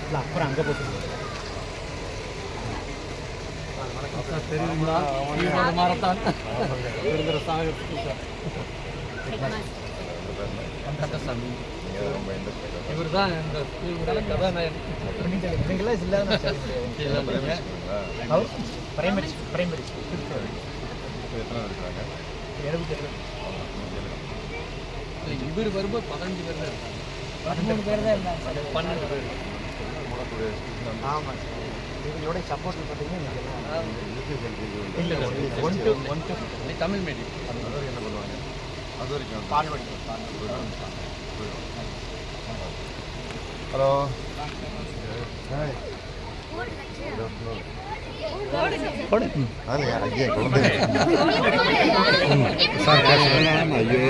இல்லை அப்புறம் அங்கே போட்டு தெரியுங்களா மாரத்தான் கந்தசாமி இவர் தான் இந்த ஸ்கூல் கதாநாயகன் பிரைமரி இவர் வரும்போது 15 பேர் தான் இருக்காங்க 13 பேர் தான் இருந்தாங்க 12 பேர் ஆமாம் சார் இவங்களோட சப்போர்ட் பார்த்தீங்கன்னா இல்லை தமிழ் மீடியம் என்ன பண்ணுவாங்க அது வரைக்கும் ஹலோ ஐயோ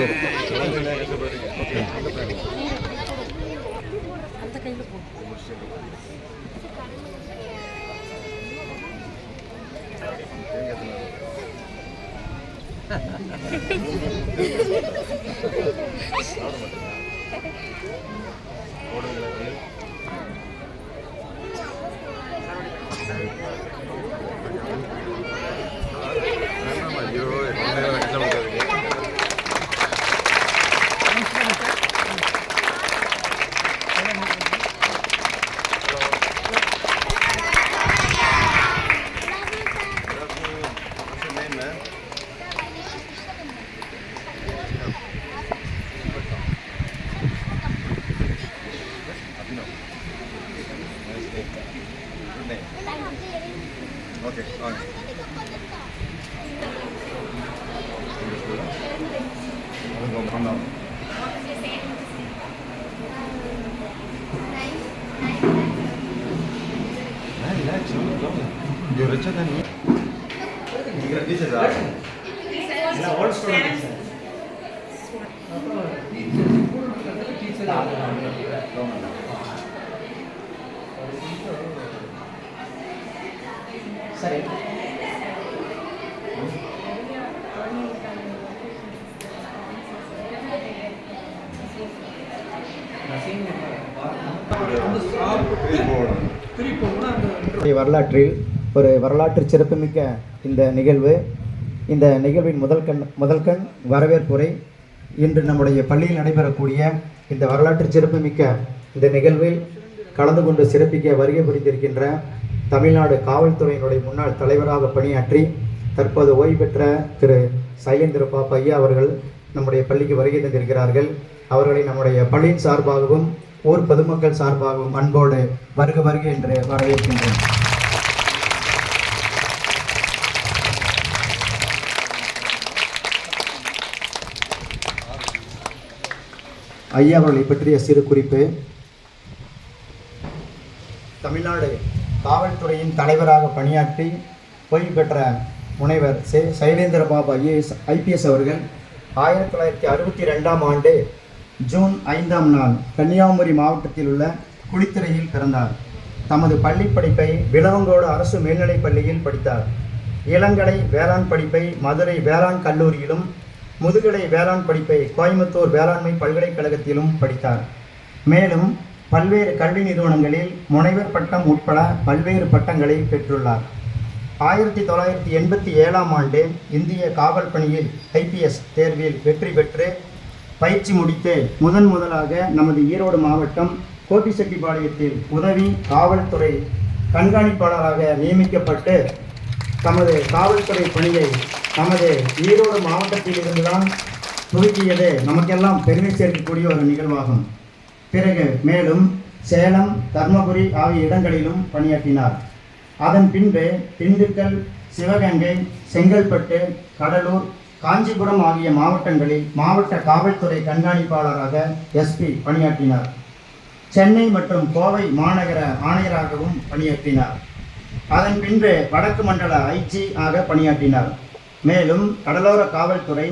Okay, all right. Come down. Relax, you're richer than me. You're a teacher, right? Yeah, all students. சரி வரலாற்றில் ஒரு வரலாற்று சிறப்புமிக்க இந்த நிகழ்வு. இந்த நிகழ்வின் முதல்கண் வரவேற்புரை. இன்று நம்முடைய பள்ளியில் நடைபெறக்கூடிய இந்த வரலாற்று சிறப்புமிக்க இந்த நிகழ்வில் கலந்து கொண்டு சிறப்பிக்க வருகை புரிந்திருக்கின்ற தமிழ்நாடு காவல்துறையினுடைய முன்னாள் தலைவராக பணியாற்றி தற்போது ஓய்வு பெற்ற திரு சைலேந்திர பாபு ஐயா அவர்கள் நம்முடைய பள்ளிக்கு வருகை தந்திருக்கிறார்கள். அவர்களை நம்முடைய பள்ளியின் சார்பாகவும் ஊர் பொதுமக்கள் சார்பாகவும் அன்போடு வருக வருக என்று வரவேற்கின்றோம். ஐயா அவர்களை பற்றிய சிறு குறிப்பு. தமிழ்நாடு காவல்துறையின் தலைவராக பணியாற்றி ஓய்வு பெற்ற முனைவர் சைலேந்திர பாபு ஐபிஎஸ் அவர்கள் 1962ஆம் ஆண்டு ஜூன் 5ஆம் நாள் கன்னியாகுமரி மாவட்டத்தில் உள்ள குளித்துறையில் பிறந்தார். தமது பள்ளி படிப்பை விளவங்கோடு அரசு மேல்நிலைப் பள்ளியில் படித்தார். இளங்கலை வேளாண் படிப்பை மதுரை வேளாண் கல்லூரியிலும் முதுகலை வேளாண் படிப்பை கோயம்புத்தூர் வேளாண்மை பல்கலைக்கழகத்திலும் படித்தார். மேலும் பல்வேறு கல்வி நிறுவனங்களில் முனைவர் பட்டம் உட்பட பல்வேறு பட்டங்களை பெற்றுள்ளார். 1987ஆம் ஆண்டு இந்திய காவல் பணியில் ஐபிஎஸ் தேர்வில் வெற்றி பெற்று பயிற்சி முடித்து முதலாக நமது ஈரோடு மாவட்டம் கோபிச்செட்டிப்பாளையத்தில் உதவி காவல்துறை கண்காணிப்பாளராக நியமிக்கப்பட்டு தமது காவல்துறை பணியை நமது ஈரோடு மாவட்டத்தில் இருந்துதான் துவக்கியது நமக்கெல்லாம் பெருமை சேர்க்கக்கூடிய ஒரு நிகழ்வாகும். பிறகு மேலும் சேலம், தர்மபுரி ஆகிய இடங்களிலும் பணியாற்றினார். அதன் பின்பு திண்டுக்கல், சிவகங்கை, செங்கல்பட்டு, கடலூர், காஞ்சிபுரம் ஆகிய மாவட்டங்களில் மாவட்ட காவல்துறை கண்காணிப்பாளராக எஸ்பி பணியாற்றினார். சென்னை மற்றும் கோவை மாநகர ஆணையராகவும் பணியாற்றினார். அதன் பின்பு வடக்கு மண்டல ஐஜி ஆக பணியாற்றினார். மேலும் கடலோர காவல்துறை,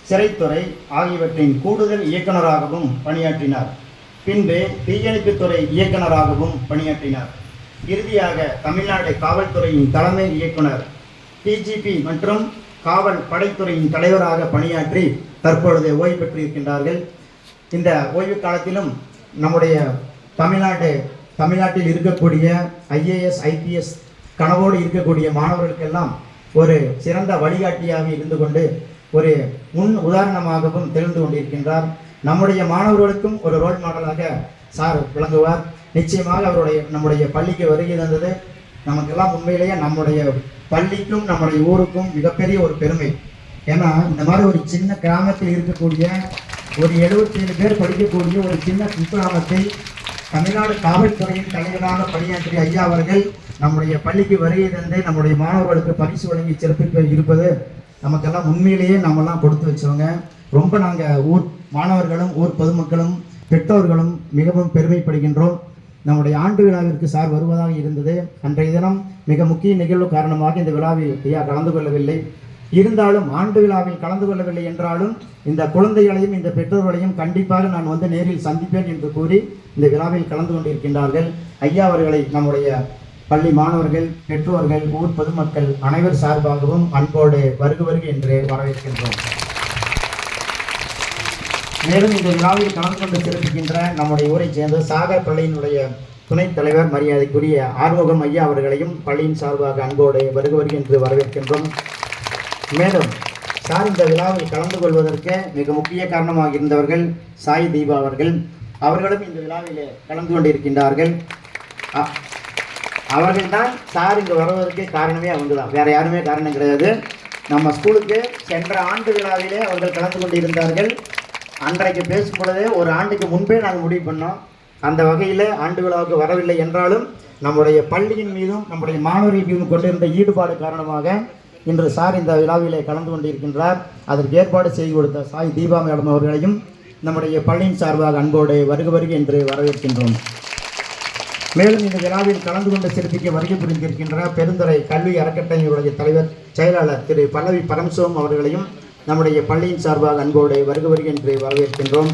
சிறைத்துறை ஆகியவற்றின் கூடுதல் இயக்குநராகவும் பணியாற்றினார். பின்பு தீயணைப்புத்துறை இயக்குநராகவும் பணியாற்றினார். இறுதியாக தமிழ்நாடு காவல்துறையின் தலைமை இயக்குனர், டிஜிபி மற்றும் காவல் படைத்துறையின் தலைவராக பணியாற்றி தற்பொழுது ஓய்வு பெற்றிருக்கின்றார்கள். இந்த ஓய்வு காலத்திலும் நம்முடைய தமிழ்நாடு தமிழ்நாட்டில் இருக்கக்கூடிய ஐஏஎஸ் ஐபிஎஸ் கனவோடு இருக்கக்கூடிய மாணவர்களுக்கெல்லாம் ஒரு சிறந்த வழிகாட்டியாக இருந்து கொண்டு ஒரு முன் உதாரணமாகவும் திகழ்ந்து கொண்டிருக்கின்றார். நம்முடைய மாணவர்களுக்கும் ஒரு ரோல் மாடலாக சார் விளங்குவார். நிச்சயமாக நம்முடைய பள்ளிக்கு வருகை தந்தது நமக்கெல்லாம் உண்மையிலேயே நம்முடைய பள்ளிக்கும் நம்முடைய ஊருக்கும் மிகப்பெரிய ஒரு பெருமை. ஏன்னா இந்த மாதிரி ஒரு சின்ன கிராமத்தில் இருக்கக்கூடிய ஒரு 77 பேர் படிக்கக்கூடிய ஒரு சின்ன குக்கிராமத்தை தமிழ்நாடு காவல்துறையின் தலைவராக பணியாற்றிய ஐயா அவர்கள் நம்முடைய பள்ளிக்கு வருகை தந்து நம்முடைய மாணவர்களுக்கு பரிசு வழங்கி சிறப்பிக்க இருப்பது நமக்கெல்லாம் உண்மையிலேயே நம்மெல்லாம் கொடுத்து வச்சவங்க. ரொம்ப நாங்கள் ஊர் மாணவர்களும் ஊர் பொதுமக்களும் பெற்றோர்களும் மிகவும் பெருமைப்படுகின்றோம். நம்முடைய ஆண்டு விழாவிற்கு சார் வருவதாக இருந்தது. அன்றைய தினம் மிக முக்கிய நிகழ்வு காரணமாக இந்த விழாவில் ஐயா கலந்து கொள்ளவில்லை. இருந்தாலும் ஆண்டு விழாவில் கலந்து கொள்ளவில்லை என்றாலும் இந்த குழந்தைகளையும் இந்த பெற்றோர்களையும் கண்டிப்பாக நான் வந்து நேரில் சந்திப்பேன் என்று கூறி இந்த விழாவில் கலந்து கொண்டிருக்கின்றார்கள். ஐயா அவர்களை நம்முடைய பள்ளி மாணவர்கள், பெற்றோர்கள், ஊர் பொதுமக்கள் அனைவர் சார்பாகவும் அன்போடு வருக என்று வரவேற்கின்றோம். மேலும் இந்த விழாவில் கலந்து கொண்டு சிறப்பிக்கின்ற நம்முடைய ஊரைச் சேர்ந்த சாகர் பள்ளியினுடைய துணைத் தலைவர் மரியாதைக்குரிய ஆறுமுகம் ஐயா அவர்களையும் பள்ளியின் சார்பாக அன்போடு வருக என்று வரவேற்கின்றோம். மேலும் சார் இந்த விழாவில் கலந்து கொள்வதற்கு மிக முக்கிய காரணமாக இருந்தவர்கள் சாய் தீபா அவர்களும் இந்த விழாவில் கலந்து கொண்டிருக்கின்றார்கள். அவர்கள்தான் சார் இங்கே வருவதற்கு காரணமே அவங்க தான், வேறு யாருமே காரணம் கிடையாது. நம்ம ஸ்கூலுக்கு சென்ற ஆண்டு விழாவிலே அவர்கள் கலந்து கொண்டிருந்தார்கள். அன்றைக்கு பேசும் பொழுதே ஒரு ஆண்டுக்கு முன்பே நாங்கள் முடிவு பண்ணோம். அந்த வகையில் ஆண்டு விழாவுக்கு வரவில்லை என்றாலும் நம்முடைய பள்ளியின் மீதும் நம்முடைய மாணவர்கள் மீதும் கொண்டிருந்த ஈடுபாடு காரணமாக இன்று சார் இந்த விழாவிலே கலந்து கொண்டிருக்கின்றார். அதற்கு ஏற்பாடு செய்து கொடுத்த சாய் தீபா மேடம் அவர்களையும் நம்முடைய பள்ளியின் சார்பாக அன்போடு வருக என்று வரவேற்கின்றோம். மேலும் இந்த விழாவில் கலந்து கொண்டு சிறப்பிக்க வருகை புரிந்திருக்கின்ற பெருந்துறை கல்வி அறக்கட்டளையினுடைய தலைவர் செயலாளர் திரு பல்லவி பரம்சிவம் அவர்களையும் நம்முடைய பள்ளியின் சார்பாக அன்போடு வருக என்று வரவேற்கின்றோம்.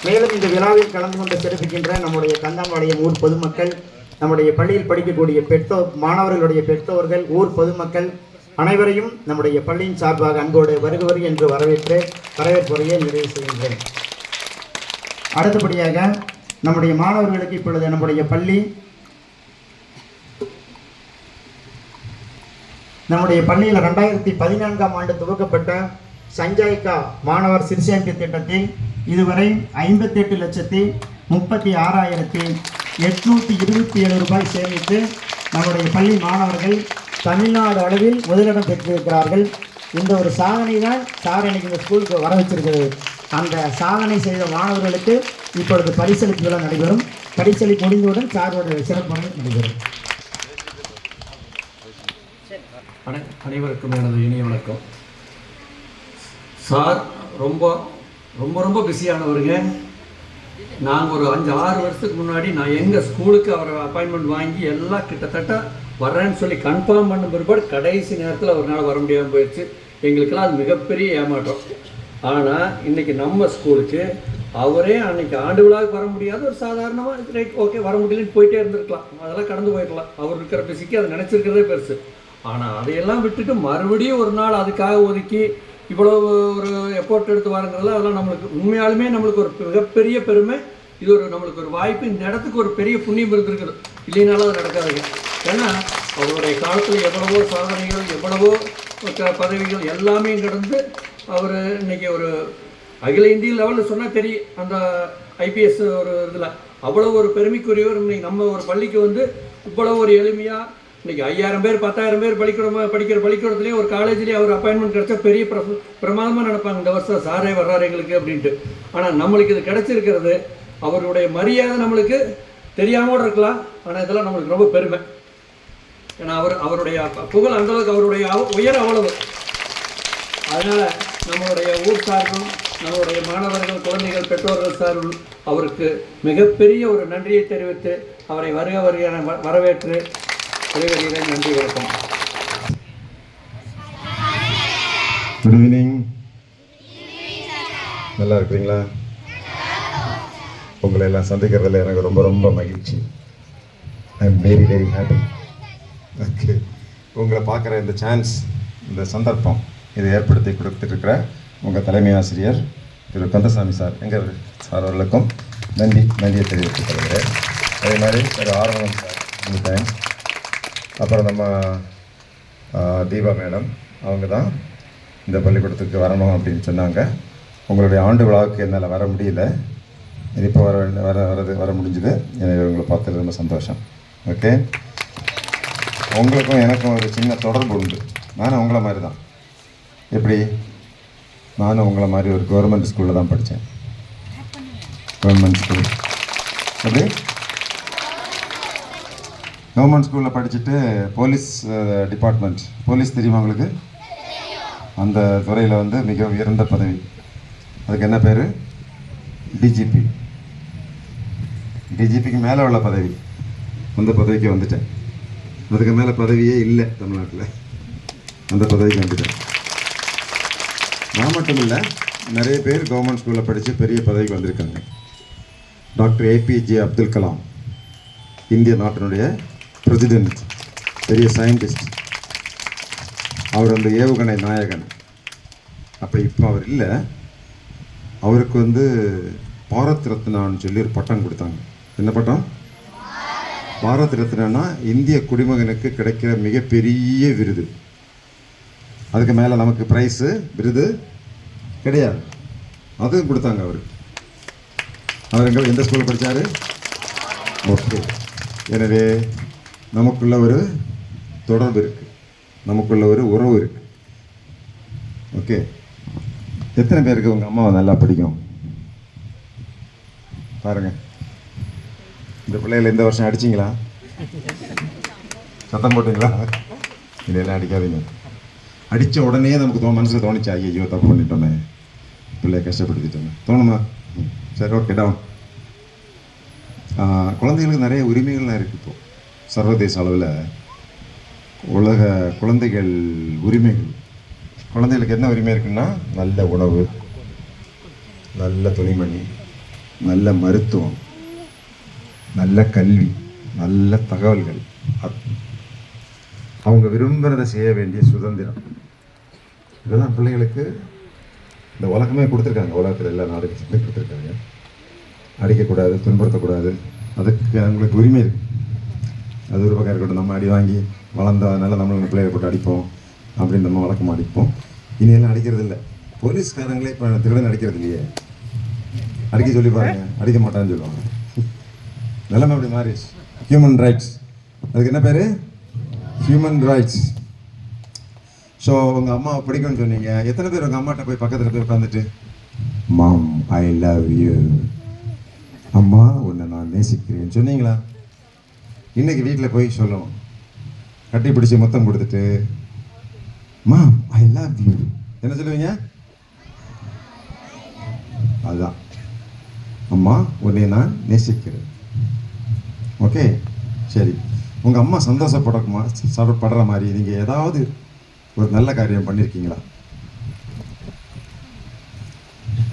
மேலும் இந்த விழாவில் கலந்து கொண்டு சிறப்பிக்கின்ற நம்முடைய கந்தாம்பாளையம் ஊர் பொதுமக்கள், நம்முடைய பள்ளியில் படிக்கக்கூடிய மாணவர்களுடைய பெற்றோர்கள், ஊர் பொதுமக்கள் அனைவரையும் நம்முடைய பள்ளியின் சார்பாக அன்போடு வருக என்று வரவேற்புரையை நிறைவு செய்கின்றேன். அடுத்தபடியாக நம்முடைய மாணவர்களுக்கு இப்பொழுது நம்முடைய பள்ளியில் 2014ஆம் ஆண்டு துவக்கப்பட்ட சஞ்சாய்கா மாணவர் சிறுசேமிப்பு திட்டத்தில் இதுவரை 58,36,827 ரூபாய் சேமித்து நம்முடைய பள்ளி மாணவர்கள் தமிழ்நாடு அளவில் முதலிடம் பெற்றிருக்கிறார்கள். இந்த ஒரு சாதனை தான் சார் இன்னைக்கு இந்த ஸ்கூலுக்கு வர வச்சிருக்கிறது. அந்த சாதனை செய்த மாணவர்களுக்கு இப்பொழுது பரிசளிப்பு விழா நடைபெறும். பரிசளிப்பு முடிந்தவுடன் சாரோட சிறப்பு நடைபெறும். அனைவருக்கும் எனது இனிய வணக்கம். சார் ரொம்ப ரொம்ப ரொம்ப பிஸியானவருங்க. நாங்கள் ஒரு 5-6 வருஷத்துக்கு முன்னாடி நான் எங்கள் ஸ்கூலுக்கு அவரை அப்பாயின்மெண்ட் வாங்கி எல்லாம் கிட்டத்தட்ட வர்றேன்னு சொல்லி கன்ஃபார்ம் பண்ண பிற்பாடு கடைசி நேரத்தில் அவரால் வர முடியாமல் போயிடுச்சு. எங்களுக்கெல்லாம் அது மிகப்பெரிய ஏமாற்றம். ஆனால் இன்றைக்கி நம்ம ஸ்கூலுக்கு அவரே அன்றைக்கி ஆண்டு விழாவுக்கு வர முடியாது, ஒரு சாதாரணமாக ரைட் ஓகே வர முடியலன்னு போயிட்டே இருந்திருக்கலாம், அதெல்லாம் கடந்து போயிடலாம். அவர் இருக்கிற பிஸிக்கு அதை நினச்சிருக்கிறதே பெருசு. ஆனால் அதையெல்லாம் விட்டுட்டு மறுபடியும் ஒரு நாள் அதுக்காக ஒதுக்கி இவ்வளோ ஒரு எஃபோர்ட் எடுத்து வரங்கிறதுல அதெல்லாம் நம்மளுக்கு ஒரு மிகப்பெரிய பெருமை. இது நம்மளுக்கு ஒரு வாய்ப்பு. இந்த இடத்துக்கு ஒரு பெரிய புண்ணியம் இருந்திருக்குது, இல்லைனாலும் அது நடக்காதுங்க. ஏன்னா அவருடைய காலத்தில் எவ்வளவோ சாதனைகள், எவ்வளவோ பதவிகள் எல்லாமே கடந்து அவர் இன்றைக்கி ஒரு அகில இந்திய லெவலில் சொன்னால் தெரியும். அந்த ஐபிஎஸ் ஒரு இதில் அவ்வளோ ஒரு பெருமைக்குரியவர். இன்றைக்கி நம்ம ஒரு பள்ளிக்கு இவ்வளோ ஒரு எளிமையாக இன்றைக்கி 5000 பேர் 10,000 பேர் படிக்கிற பள்ளிக்கூடத்துலேயே ஒரு காலேஜ்லேயே அவர் அப்பாயின்மெண்ட் கிடச்சா பெரிய பிரமாதமாக நினைப்பாங்க, இந்த வருஷம் சாரே வர்றாரு எங்களுக்கு அப்படின்ட்டு. ஆனால் நம்மளுக்கு இது கிடச்சிருக்கிறது அவருடைய மரியாதை நம்மளுக்கு தெரியாமல் இருக்கலாம். ஆனால் இதெல்லாம் நம்மளுக்கு ரொம்ப பெருமை. ஏன்னா அவருடைய புகழ் அந்தளவுக்கு, அவருடைய உயர் அவ்வளவு. அதனால் நம்மளுடைய ஊர் சார்பும் நம்மளுடைய மாணவர்கள், குழந்தைகள், பெற்றோர்கள் சார்பும் அவருக்கு மிகப்பெரிய ஒரு நன்றியை தெரிவித்து அவரை வரவேற்று விடைபெறுகிறேன். நன்றி, வணக்கம். Good evening. நல்லா இருக்கிறீங்களா? உங்களை எல்லாம் சந்திக்கிறதுல எனக்கு ரொம்ப ரொம்ப மகிழ்ச்சி. I am very very happy. Okay, உங்களை பார்க்குற இந்த சான்ஸ், இந்த சந்தர்ப்பம் இதை ஏற்படுத்தி கொடுத்துருக்கிற உங்கள் தலைமை ஆசிரியர் திரு கந்தசாமி சார், எங்கள் சார் அவர்களுக்கும் நன்றியை தெரிவித்துக் கொள்கிறேன். அதே மாதிரி ஒரு ஆர்வம் சார் இந்த டைம். அப்புறம் நம்ம தீபா மேடம் அவங்க தான் இந்த பள்ளிக்கூடத்துக்கு வரணும் அப்படின்னு சொன்னாங்க. உங்களுடைய ஆண்டு விழாவுக்கு என்னால் வர முடியல, இப்போ வர முடிஞ்சுது. எனக்கு உங்களை பார்த்தது ரொம்ப சந்தோஷம். ஓகே, உங்களுக்கும் எனக்கும் ஒரு சின்ன தொடர்பு உண்டு. நானும் உங்களை மாதிரி தான். எப்படி? நானும் உங்களை மாதிரி ஒரு கவர்மெண்ட் ஸ்கூலில் தான் படித்தேன். Government school. எப்படி? கவர்மெண்ட் ஸ்கூலில் படிச்சுட்டு போலீஸ் டிபார்ட்மெண்ட், போலீஸ் தெரியுமா உங்களுக்கு? அந்த துறையில் வந்து மிக உயர்ந்த பதவி. அதுக்கு என்ன பேர்? டிஜிபி. டிஜிபிக்கு மேலே உள்ள பதவி. அந்த பதவிக்கு வந்துட்டேன். அதுக்கு மேலே பதவியே இல்லை தமிழ்நாட்டில். அந்த பதவிக்கு வந்துட்டேன். நான் மட்டும் இல்லை, நிறைய பேர் கவர்மெண்ட் ஸ்கூலில் படித்து பெரிய பதவிக்கு வந்திருக்காங்க. டாக்டர் ஏபிஜே அப்துல் கலாம், இந்திய நாட்டினுடைய பிரசிடென்ட், பெரிய சயின்டிஸ்ட். அவர் அந்த ஏவுகணை நாயகன். அப்போ இப்போ அவர் இல்லை. அவருக்கு வந்து பாரத் ரத்னான்னு சொல்லி ஒரு பட்டம் கொடுத்தாங்க. என்ன பட்டம்? பாரத் ரத்னா இந்திய குடிமகனுக்கு கிடைக்கிற மிகப்பெரிய விருது. அதுக்கு மேலே நமக்கு ப்ரைஸு விருது கிடையாது. அதுவும் கொடுத்தாங்க அவருக்கு. அவர் எந்த ஸ்கூலில் படித்தார்? ஓகே. எனவே நமக்குள்ள ஒரு தொடர்பு இருக்குது, நமக்குள்ள ஒரு உறவு இருக்குது. ஓகே, எத்தனை பேருக்கு உங்கள் அம்மாவை நல்லா பிடிக்கும் பாருங்கள். இந்த பிள்ளைகளை இந்த வருஷம் அடிச்சிங்களா? சத்தம் போட்டிங்களா? இதெல்லாம் அடிக்காதீங்க. அடித்த உடனே நமக்கு மனசில் தோணுச்சு, ஐயோ தப்பு பண்ணிட்டோமே, பிள்ளைய கஷ்டப்படுத்திட்டோமே தோணுமா? சரி, ஓகே, டவுன். குழந்தைகளுக்கு நிறைய உரிமைகள்லாம் இருக்குது. இப்போது சர்வதேச அளவில் உலக குழந்தைகள் உரிமைகள், குழந்தைகளுக்கு என்ன உரிமை இருக்குன்னா, நல்ல உணவு, நல்ல துணிமணி, நல்ல மருத்துவம், நல்ல கல்வி, நல்ல தகவல்கள், அவங்க விரும்புகிறதை செய்ய வேண்டிய சுதந்திரம். இதெல்லாம் பிள்ளைகளுக்கு இந்த உலகமே கொடுத்துருக்காங்க. உலகத்தில் எல்லா நாடுகளுமே கொடுத்துருக்காங்க. அடிக்கக்கூடாது, துன்புறுத்தக்கூடாது, அதுக்கு அவங்களுக்கு உரிமை இருக்குது. அது ஒரு பக்கம் இருக்கட்டும். நம்ம அடி வாங்கி வளர்ந்ததுனால நம்மளுக்கு பிள்ளைகளை போட்டு அடிப்போம் அப்படின்னு நம்ம வழக்கமாக அடிப்போம். இனியெல்லாம் அடிக்கிறது இல்லை. போலீஸ்காரங்களே இப்போ திருடன் அடிக்கிறது இல்லையே. அடிக்க சொல்லி பாருங்க, அடிக்க மாட்டான்னு சொல்லுவாங்க. நிலைமை அப்படி மாறிடுச்சு. ஹியூமன் ரைட்ஸ், அதுக்கு என்ன பேர்? Human rights. ஸோ உங்கள் அம்மாவை பிடிக்கும்னு சொன்னீங்க. எத்தனை பேர் உங்கள் அம்மாட்ட போய் பக்கத்தில் போய் உட்காந்துட்டு, மாம் ஐ லவ் யூ, அம்மா உன்னை நான் நேசிக்கிறேன்னு சொன்னீங்களா? இன்னைக்கு வீட்டில் போய் சொல்லணும், கட்டி பிடிச்சி முத்தம் கொடுத்துட்டு, மாம் ஐ லவ் யூ, என்ன சொல்லுவீங்க? அதுதான், அம்மா உன்னை நான் நேசிக்கிறேன். ஓகே, சரி. உங்கள் அம்மா சந்தோஷப்படுற மாதிரி நீங்கள் ஏதாவது ஒரு நல்ல காரியம் பண்ணியிருக்கீங்களா?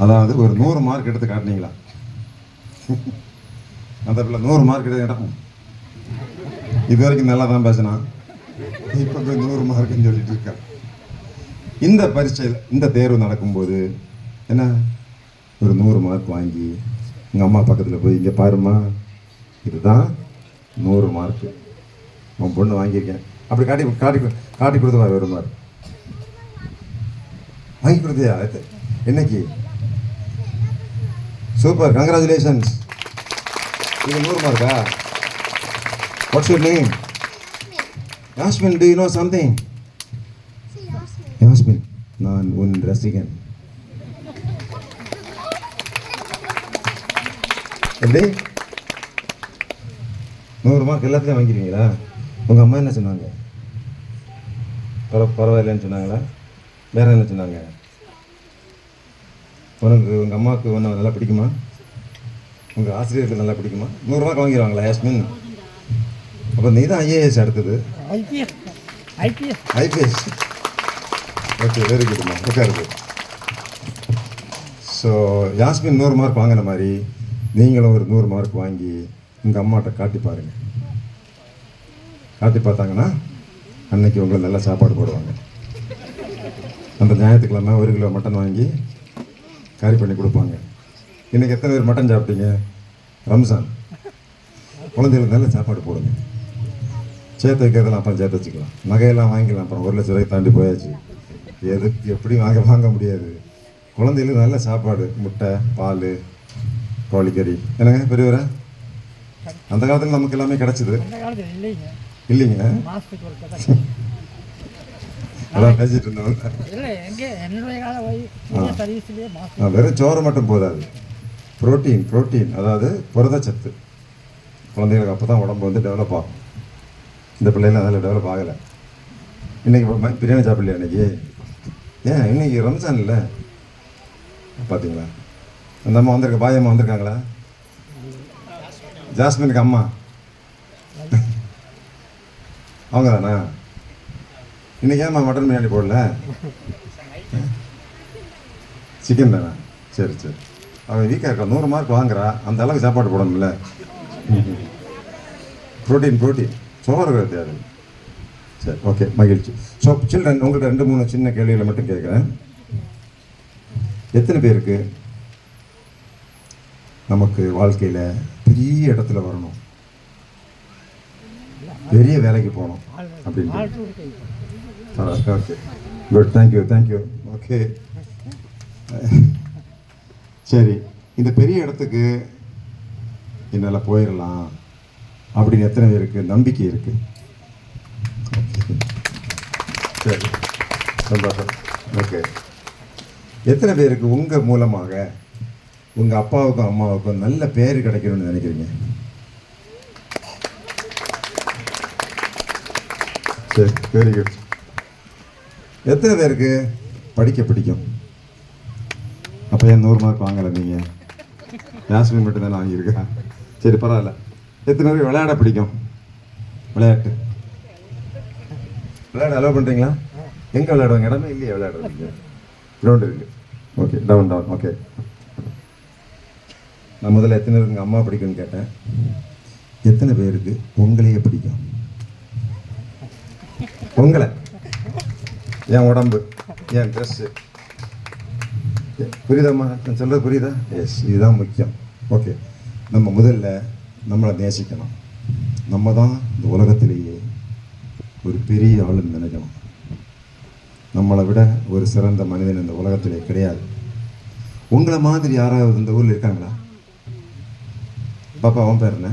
அதாவது ஒரு 100 மார்க் எடுத்து காட்டினீங்களா? அந்த பிள்ளை 100 மார்க் எடுத்து கேட்டான், இது வரைக்கும் நல்லா தான் பேசினான், இப்போ போய் 100 மார்க்குன்னு சொல்லிட்டு இருக்கா. இந்த பரீட்சையில், இந்த தேர்வு நடக்கும்போது என்ன, ஒரு 100 மார்க் வாங்கி உங்கள் அம்மா பக்கத்தில் போய், இங்கே பாருமா, இதுதான் 100 மார்க்கு, உன் பொண்ணு வாங்கியிருக்கேன் அப்படி காட்டி காட்டி காட்டி கொடுத்துவார். ஒரு மார்க் வாங்கி கொடுத்தியா? என்னைக்கு? Super, congratulations. இது 100 மார்க்கா? What's your name? Yasmin. Do you know something? Yasmin, நான் உன் ரசிகன். எப்படி 100 மார்க் எல்லாத்துலையும் வாங்கிடுவீங்களா? உங்கள் அம்மா என்ன சொன்னாங்க? பரவாயில்லைன்னு சொன்னாங்களா? வேற என்ன சொன்னாங்க? உனக்கு உங்கள் அம்மாவுக்கு ஒன்று நல்லா பிடிக்குமா? உங்கள் ஆசிரியர்கள் நல்லா பிடிக்குமா? 100 மார்க் வாங்கிடுவாங்களா யாஸ்மின்? அப்போ நீ தான் ஐஏஎஸ் அடுத்தது. ஐபிஎஸ். ஓகே, வெரி குட்மா, உட்காருது. ஸோ யாஸ்மின் 100 மார்க் வாங்கின மாதிரி நீங்களும் ஒரு 100 மார்க் வாங்கி உங்கள் அம்மாட்ட காட்டி பாருங்கள். காட்டி பார்த்தாங்கன்னா அன்னைக்கு உங்களுக்கு நல்லா சாப்பாடு போடுவாங்க. அந்த ஞாயிற்றுக்கிழமை 1 கிலோ மட்டன் வாங்கி கறி பண்ணி கொடுப்பாங்க. இன்றைக்கி எத்தனை பேர் மட்டன் சாப்பிட்டீங்க? ரம்ஜான். குழந்தைகளுக்கு நல்ல சாப்பாடு போடுங்க. சேர்த்து வைக்கிறதெல்லாம் அப்புறம் சேர்த்து வச்சுக்கலாம். நகையெல்லாம் வாங்கிக்கலாம். அப்புறம் 1 லட்ச ரூபாய்க்கு தாண்டி போயாச்சு. எதுக்கு எப்படி வாங்க முடியாது. குழந்தைகளுக்கு நல்ல சாப்பாடு, முட்டை, பால், கோழிக்கறி. என்னங்க பெரியவரை அந்த காலத்தில் நமக்கு எல்லாமே கிடச்சிது இல்லைங்க? அதான் பேசிட்டு இருந்தவங்க. வெறும் சோறு மட்டும் போதாது. புரோட்டீன் அதாவது புரதச்சத்து. குழந்தைங்களுக்கு அப்போ தான் உடம்பு வந்து டெவலப் ஆகும். இந்த பிள்ளைலாம் அதில் டெவலப் ஆகலை. இன்றைக்கி பிரியாணி சாப்பிடலையா இன்றைக்கி? ஏன் இன்றைக்கி ரம்ஜான் இல்லை? பார்த்தீங்களா? அந்த அம்மா வந்திருக்க பாயம்மா வந்திருக்காங்களா? ஜாஸ்மினுக்கு அம்மா அவங்க தானா? இன்றைக்கி ஏம்மா மட்டன் பிரியாணி போடல? சிக்கன் தானே? சரி அவன் வீக்காக இருக்கா, 100 மார்க் வாங்குறா, அந்த அளவுக்கு சாப்பாடு போடணும்ல. ப்ரோட்டீன் சோறு தேவை. சரி, ஓகே, மகிழ்ச்சி. ஸோ சில்ட்ரன், உங்கள்கிட்ட 2-3 சின்ன கேள்விகளை மட்டும் கேட்குறேன். எத்தனை பேருக்கு நமக்கு வாழ்க்கையில் பெரிய இடத்துல வரணும், பெரிய வேலைக்கு போகணும் அப்படின்னு? Okay, good, thank you. ஓகே, சரி, இந்த பெரிய இடத்துக்கு என்னால் போயிடலாம் அப்படின்னு எத்தனை பேருக்கு நம்பிக்கை இருக்கு? சரி, சந்தோஷம். ஓகே, எத்தனை பேருக்கு உங்கள் மூலமாக உங்கள் அப்பாவுக்கும் அம்மாவுக்கும் நல்ல பேர் கிடைக்கணும்னு நினைக்கிறீங்க? சரி, வெரி குட். எத்தனை பேருக்கு படிக்க பிடிக்கும்? அப்போ ஏன் 100 மார்க் வாங்கலை நீங்கள்? ஜாஸ்மின் மட்டும் தானே வாங்கியிருக்கா? சரி, பரவாயில்ல. எத்தனை பேருக்கு விளையாட பிடிக்கும்? விளையாட அலோவ் பண்ணுறீங்களா? எங்கே விளையாடுவாங்க? இடமே இல்லையா விளையாடுறதுக்கு? கிரவுண்ட் இருக்குது. Okay, down. ஓகே, நான் முதல்ல எத்தனை பேருக்கு அம்மா பிடிக்கும்னு கேட்டேன். எத்தனை பேருக்கு உங்களையே பிடிக்கும்? உங்களை, என் உடம்பு, என் ட்ரெஸ்ஸு, புரியுதாம்மா? நான் சொல்கிறது புரியுதா? எஸ், இதுதான் முக்கியம். ஓகே, நம்ம முதல்ல நம்மளை நேசிக்கணும். நம்ம தான் இந்த உலகத்திலேயே ஒரு பெரிய ஆளுன்னு நினைக்கணும். நம்மளை விட ஒரு சிறந்த மனிதன் இந்த உலகத்திலே கிடையாது. உங்களை மாதிரி யாராவது இந்த ஊரில் இருக்காங்களா? பாப்பா, அவன் பேர் என்ன?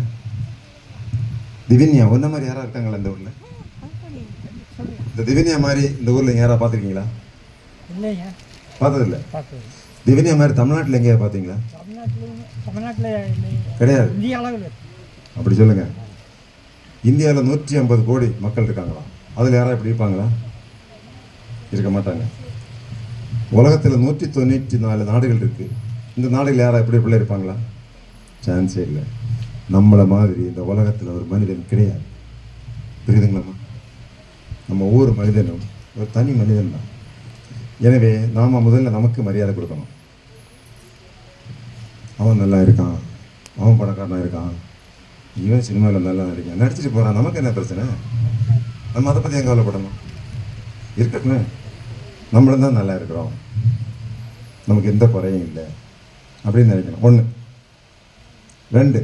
திவின்யா. உன்ன மாதிரி யாராவது இருக்காங்களா இந்த ஊரில்? இந்த திவின்யா மாதிரி இந்த ஊரில் யாராவது பார்த்துருக்கீங்களா? பார்த்ததில்லை. திவினியா மாதிரி தமிழ்நாட்டில் எங்கேயா பார்த்தீங்களா? கிடையாது. அப்படி சொல்லுங்க. இந்தியாவில் 150 கோடி மக்கள் இருக்காங்களா? அதில் யாராவது இப்படி இருப்பாங்களா? இருக்க மாட்டாங்க. உலகத்தில் 194 நாடுகள் இருக்கு. இந்த நாடுகள் யாராவது எப்படி பிள்ளை இருப்பாங்களா? சான்ஸே இல்லை. நம்மளை மாதிரி இந்த உலகத்தில் ஒரு மனிதன் கிடையாது. புரியுதுங்களாம்மா? நம்ம ஒவ்வொரு மனிதனும் ஒரு தனி மனிதன் தான். எனவே நாம் முதல்ல நமக்கு மரியாதை கொடுக்கணும். அவன் நல்லா இருக்கான், அவன் பணக்காரனாக இருக்கான், இவன் சினிமாவில் நல்லா நடிச்சிட்டு போகிறான், நமக்கு என்ன பிரச்சனை? நம்ம அதை பற்றி எங்கே கவலைப்படணும்? இருக்கட்டும், நம்மளும் தான் நல்லா இருக்கிறோம், நமக்கு எந்த குறையும் இல்லை அப்படின்னு நினைக்கணும். 1. 2,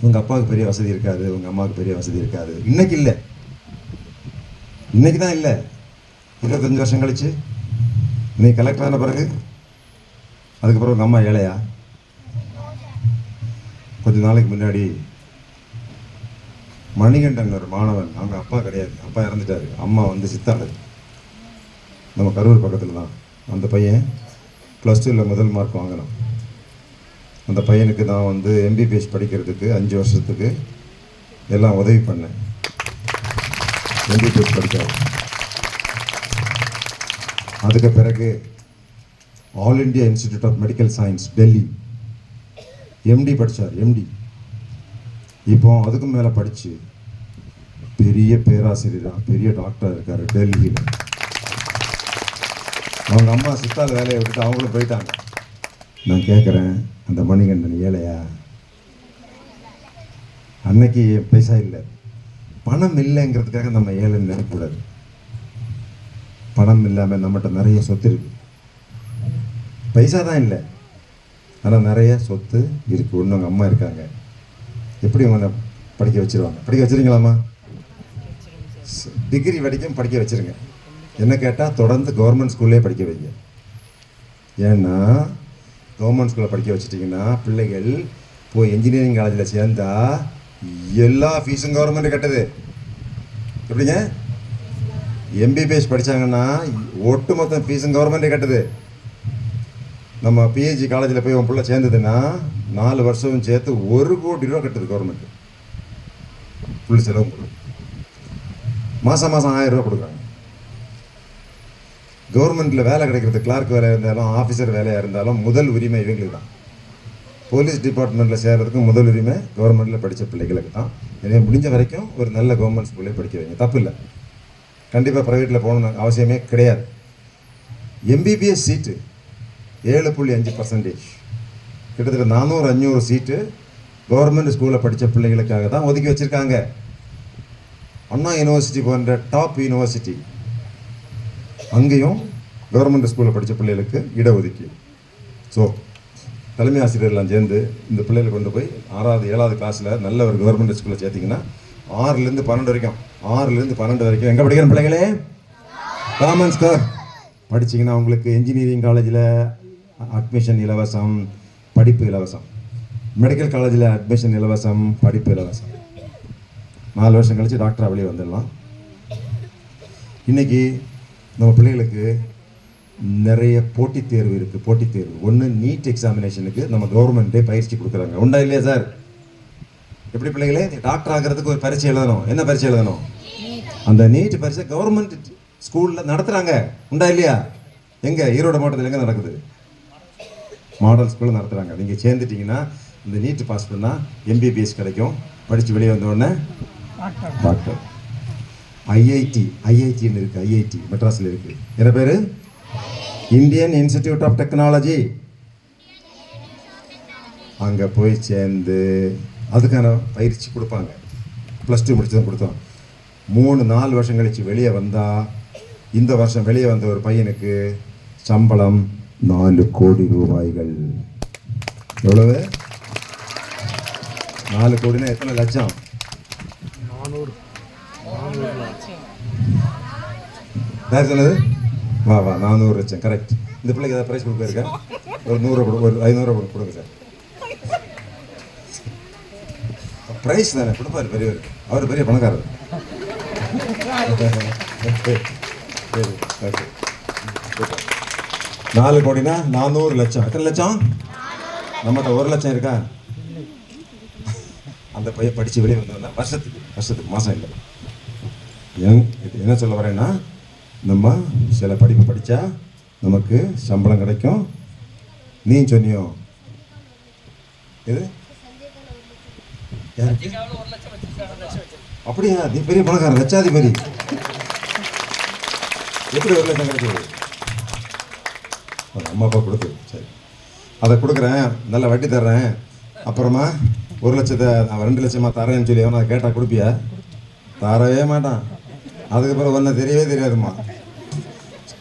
உங்கள் அப்பாவுக்கு பெரிய வசதி இருக்காது, உங்கள் அம்மாவுக்கு பெரிய வசதி இருக்காது. இன்னைக்கு இல்லை, இன்னைக்கு தான் இல்லை, 25 வருஷம் கழிச்சு நீ கலெக்டர் ஆன பிறகு, அதுக்கப்புறம் உங்கள் அம்மா ஏழையா? கொஞ்ச நாளைக்கு முன்னாடி மணிகண்டன் ஒரு மாணவன், அவங்க அப்பா கிடையாது, அப்பா இறந்துட்டாரு, அம்மா வந்து சித்தாடு, நம்ம கரூர் பக்கத்தில் தான். அந்த பையன் +2ல் முதல் மார்க் வாங்கினான். அந்த பையனுக்கு நான் வந்து MBBS படிக்கிறதுக்கு 5 வருஷத்துக்கு எல்லாம் உதவி பண்ணேன். MBBS படித்தார். அதுக்கு பிறகு All India Institute of Medical Science Delhi MD படித்தார். MD இப்போ அதுக்கும் மேலே படித்து பெரிய பேராசிரியராக பெரிய டாக்டராக இருக்கார் டெல்லியில். அவங்க அம்மா சித்தால வேலையை விட்டுட்டு அவங்களும் போயிட்டாங்க. நான் கேட்குறேன், அந்த மணிகண்டன் ஏழையா? அன்னைக்கு பைசா இல்லை, பணம் இல்லைங்கிறதுக்காக நம்ம ஏழைன்னு நினைக்கக்கூடாது. பணம் இல்லாமல் நம்மகிட்ட நிறைய சொத்து இருக்கு, பைசா தான் இல்லை, ஆனால் நிறைய சொத்து இருக்குது. ஒன்று அவங்க அம்மா இருக்காங்க, எப்படி உங்களை படிக்க வச்சிருவாங்க? படிக்க வச்சிருங்களாம்மா? டிகிரி வரைக்கும் படிக்க வச்சிருங்க. என்ன கேட்டால் தொடர்ந்து கவர்மெண்ட் ஸ்கூல்லே படிக்க வைங்க. ஏன்னா கவர்மெண்ட் ஸ்கூலில் படிக்க வச்சிட்டிங்கன்னா பிள்ளைகள் போய் இன்ஜினியரிங் காலேஜில் சேர்ந்தா எல்லா ஃபீஸும் கவர்மெண்ட் கட்டுது. எப்படிங்க? எம்பிபிஎஸ் படித்தாங்கன்னா ஒட்டுமொத்த ஃபீஸும் கவர்மெண்ட்டே கட்டுது. நம்ம பிஹெச்டி காலேஜில் போய் உன் பிள்ளை சேர்ந்ததுன்னா 4 வருஷமும் சேர்த்து 1 கோடி ரூபா கட்டுது கவர்மெண்ட்டு. ஃபுல் செலவு மாதம் 1000 ரூபா கொடுக்குறாங்க. கவர்மெண்ட்டில் வேலை கிடைக்கிறது, கிளார்க் வேலையாக இருந்தாலும் ஆஃபீஸர் வேலையாக இருந்தாலும் முதல் உரிமை இவங்களுக்கு தான். போலீஸ் டிபார்ட்மெண்ட்டில் சேர்கிறதுக்கு முதல் உரிமை கவர்மெண்ட்டில் படித்த பிள்ளைகளுக்கு தான். எனவே முடிஞ்ச வரைக்கும் ஒரு நல்ல கவர்மெண்ட் ஸ்கூல்லே படிக்க வைங்க, தப்பு இல்லை. கண்டிப்பாக ப்ரைவேட்டில் போகணுன்னு அவசியமே கிடையாது. எம்பிபிஎஸ் சீட்டு 7.5%, கிட்டத்தட்ட 400-500 சீட்டு கவர்மெண்ட் ஸ்கூலில் படித்த பிள்ளைகளுக்காக தான் ஒதுக்கி வச்சுருக்காங்க. அண்ணா யூனிவர்சிட்டி போன்ற டாப் யூனிவர்சிட்டி, அங்கேயும் கவர்மெண்ட் ஸ்கூலில் படித்த பிள்ளைகளுக்கு இடஒதுக்கி. ஸோ தலைமை ஆசிரியர்லாம் சேர்ந்து இந்த பிள்ளைகளை கொண்டு போய் 6வது 7வது கிளாஸில் நல்ல ஒரு கவர்மெண்ட் ஸ்கூலில் சேர்த்திங்கன்னா 6லேருந்து 12 வரைக்கும் எங்கே படிக்கிற பிள்ளைகளே கவர்மெண்ட் ஸ்கூல் படிச்சிங்கன்னா உங்களுக்கு இன்ஜினியரிங் காலேஜில் அட்மிஷன் இலவசம், படிப்பு இலவசம். மெடிக்கல் காலேஜில் அட்மிஷன் இலவசம், படிப்பு இலவசம். 4 வருஷம் கழித்து டாக்டராக வெளியே வந்துடலாம். இன்றைக்கி நம்ம பிள்ளைகளுக்கு நிறைய போட்டித் தேர்வு இருக்குது. போட்டித் தேர்வு ஒன்று நீட் எக்ஸாமினேஷனுக்கு நம்ம கவர்மெண்ட்டே பயிற்சி கொடுக்குறாங்க. உண்டா இல்லையா சார்? எப்படி பிள்ளைகளே டாக்டர் ஆகிறதுக்கு ஒரு பரீட்சை எழுதணும். என்ன பரீட்சை எழுதணும்? அந்த நீட் பரீட்சை கவர்மெண்ட் ஸ்கூலில் நடத்துகிறாங்க. உண்டா இல்லையா? எங்கே? ஈரோடு மாவட்டத்தில் எங்கே நடக்குது? மாடல் ஸ்கூலில் நடத்துகிறாங்க. நீங்கள் சேர்ந்துட்டிங்கன்னா இந்த நீட் பாஸ் பண்ணால் எம்பிபிஎஸ் கிடைக்கும். படித்து வெளியே வந்தோடனே டாக்டர். ஐஐடின்னு இருக்குது. ஐஐடி மெட்ராஸில் இருக்குது. என்ன பேர்? Indian Institute of Technology. அங்கே போய் சேர்ந்து அதுக்கான பயிற்சி கொடுப்பாங்க. +2 முடிச்சதும் கொடுத்தோம். 3-4 வருஷம் கழித்து வெளியே வந்தால், இந்த வருஷம் வெளியே வந்த ஒரு பையனுக்கு சம்பளம் 4 கோடி ரூபாய்கள். எவ்வளவு? 4 கோடினா எத்தனை லட்சம்? 400 யார் சொன்னது? வா 400 லட்சம் கரெக்ட். இந்த பிள்ளைக்கு ஏதாவது ப்ரைஸ் கொடுக்க இருக்கா? ஒரு 100 ரூபா, ஒரு 500 ரூபா கொடுங்க சார். ப்ரைஸ் தானே கொடுப்பாரு பெரியவர். அவர் பெரிய பணக்காரர். சரி, ஓகே. 4 கோடினா 400 லட்சம். எத்தனை லட்சம்? நம்மகிட்ட 1 லட்சம் இருக்கா? அந்த பையன் படித்து வெளியே வந்தோம்னா வருஷத்துக்கு மாதம் இல்லை. என்ன சொல்ல வரேன்னா, நம்ம சில படிப்பு படித்தா நமக்கு சம்பளம் கிடைக்கும். நீ சொன்னியோ இது? அப்படியா? நீ பெரிய பணக்காரன், லட்சாதிபதி. எப்படி 1 லட்சம் கிடைச்சது? அம்மா அப்பா கொடுத்து. சரி, அதை கொடுக்குறேன், நல்ல வட்டி தர்றேன். அப்புறமா 1 லட்சத்தை 2 லட்சமா தரேன்னு சொல்லி அவனை கேட்டால் கொடுப்பியா? தரவே மாட்டான். அதுக்கப்புறம் ஒன்றும் தெரியவே தெரியாதுமா.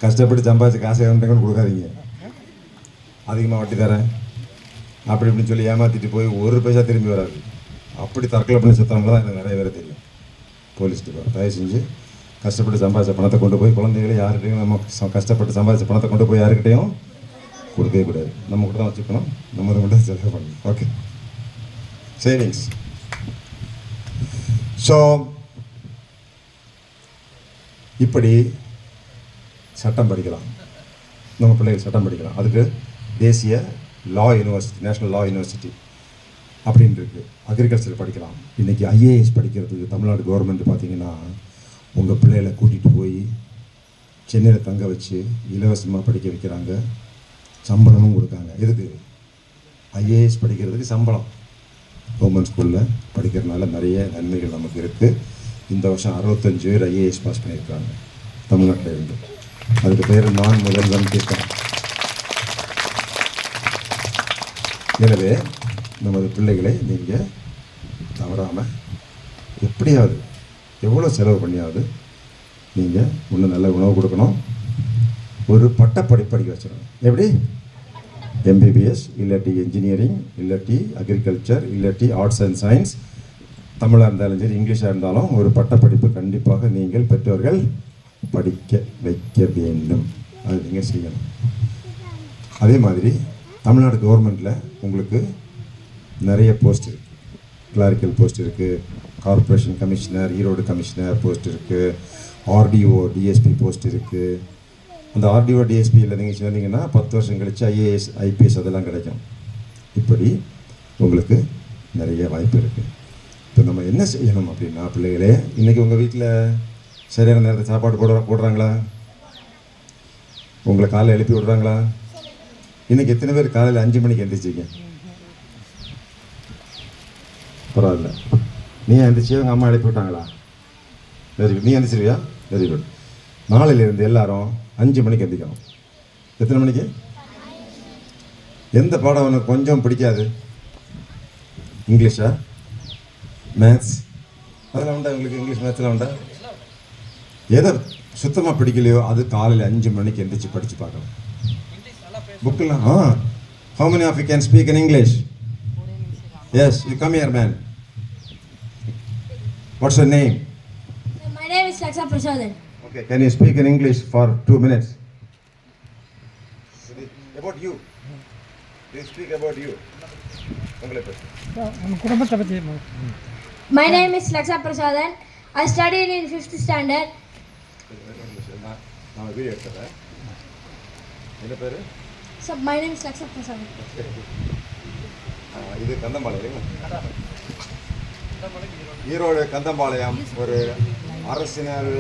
கஷ்டப்பட்டு சம்பாதிச்சு காசை கொண்டு கொடுக்காதீங்க. அதிகமாக வட்டி தரேன் அப்படி இப்படின்னு சொல்லி ஏமாற்றிட்டு போய் 1 பைசா திரும்பி வராது. அப்படி தற்கொலை பண்ணி சுற்றவங்க தான் எனக்கு நிறைய பேர் தெரியும். போலீஸ் டிபார்ட்மெண்ட் தயவு செஞ்சு கஷ்டப்பட்டு சம்பாதிச்ச பணத்தை கொண்டு போய் குழந்தைகளை யாருக்கிட்டையும், நம்ம கஷ்டப்பட்டு சம்பாதிச்ச பணத்தை கொண்டு போய் யாருக்கிட்டையும் கொடுக்கவே கூடாது. நம்ம கூட தான் வச்சுக்கணும், நம்ம மட்டும் செலவு பண்ணணும். Okay, savings. ஸோ இப்படி சட்டம் படிக்கலாம், நம்ம பிள்ளைகள் சட்டம் படிக்கலாம். அதுக்கு தேசிய லா யூனிவர்சிட்டி, நேஷ்னல் லா யூனிவர்சிட்டி அப்படின்னு இருக்குது. அக்ரிகல்ச்சர் படிக்கலாம். இன்றைக்கி ஐஏஎஸ் படிக்கிறதுக்கு தமிழ்நாடு கவர்மெண்ட் பார்த்திங்கன்னா உங்கள் பிள்ளைகளை கூட்டிகிட்டு போய் சென்னையில் தங்க வச்சு இலவசமாக படிக்க வைக்கிறாங்க. சம்பளமும் கொடுக்காங்க. எதுக்கு? ஐஏஎஸ் படிக்கிறதுக்கு சம்பளம். கவர்மெண்ட் ஸ்கூலில் படிக்கிறதுனால நிறைய நன்மைகள் நமக்கு இருக்குது. இந்த வருஷம் 65 பேர் ஐஏஎஸ் பாஸ் பண்ணியிருக்காங்க தமிழ்நாட்டில் இருந்து. அதுக்கு பேர் நான் முதல்வன் திட்டம். எனவே நமது பிள்ளைகளை நீங்கள் தவறாமல் எப்படியாவது எவ்வளோ செலவு பண்ணியாவது நீங்கள் ஒன்று நல்ல உணவு கொடுக்கணும், ஒரு பட்டப்படிப்பு படிக்க வச்சிடணும். எப்படி? எம்பிபிஎஸ் இல்லாட்டி இன்ஜினியரிங் இல்லாட்டி அக்ரிகல்ச்சர் இல்லாட்டி ஆர்ட்ஸ் அண்ட் சயின்ஸ் தமிழாக இருந்தாலும் சரி இங்கிலீஷாக இருந்தாலும் ஒரு பட்டப்படிப்பு கண்டிப்பாக நீங்கள் பெற்றோர்கள் படிக்க வைக்க வேண்டும். அது நீங்கள் செய்யணும். அதே மாதிரி தமிழ்நாடு கவர்மெண்ட்டில் உங்களுக்கு நிறைய போஸ்ட் இருக்குது. கிளாரிக்கல் போஸ்ட் இருக்குது, corporation commissioner, Erode commissioner post இருக்குது, ஆர்டிஓ டிஎஸ்பி போஸ்ட் இருக்குது. அந்த ஆர்டிஓ டிஎஸ்பியில் நீங்கள் சேர்ந்தீங்கன்னா 10 வருஷம் கழித்து ஐஏஎஸ் ஐபிஎஸ் அதெல்லாம் கிடைக்கும். இப்படி உங்களுக்கு நிறைய வாய்ப்பு இருக்குது. இப்போ நம்ம என்ன செய்யணும் அப்படின்னா, பிள்ளைகளே, இன்றைக்கி உங்கள் வீட்டில் சரியான நேரத்தை சாப்பாடு போடுறாங்களா? உங்களை காலையில் எழுப்பி விடுறாங்களா? இன்றைக்கி எத்தனை பேர் காலையில் 5 மணிக்கு எழுந்திரிச்சிங்க? பரவாயில்ல. நீ எழுந்திரிச்சி உங்கள் அம்மா எழுப்பி விட்டாங்களா? Very good. நீ எழுந்திரிச்சிருவியா? Very good. நாளையிலேருந்து எல்லாரும் 5 மணிக்கு எழுந்திரிக்கணும். எத்தனை மணிக்கு? எந்த பாடம் உனக்கு கொஞ்சம் பிடிக்காது? இங்கிலீஷா, மேத்ஸ் அதெல்லாம் உண்டா உங்களுக்கு? இங்கிலீஷ் மேத்ஸ்லாம் உண்டா? எதை சுத்தமாக பிடிக்கலையோ அது காலையில் 5 மணிக்கு எந்திரிச்சு படித்து பார்க்கலாம். புக்கெல்லாம் how many of you can speak in English? Yes, you come here, man. What's your name? My name is Laksa Prasadan. Okay, can you speak in English for 2 minutes? About you. Please speak about you. My name is Laksa Prasadan. I studied in 5th standard. நான் video எடுத்துறேன். என்ன பேர்? So my name is Laksa Prasadan. இது கந்தம்பாளையம். ஈரோடு கந்தம்பாளையம் ஒரு அரசினர்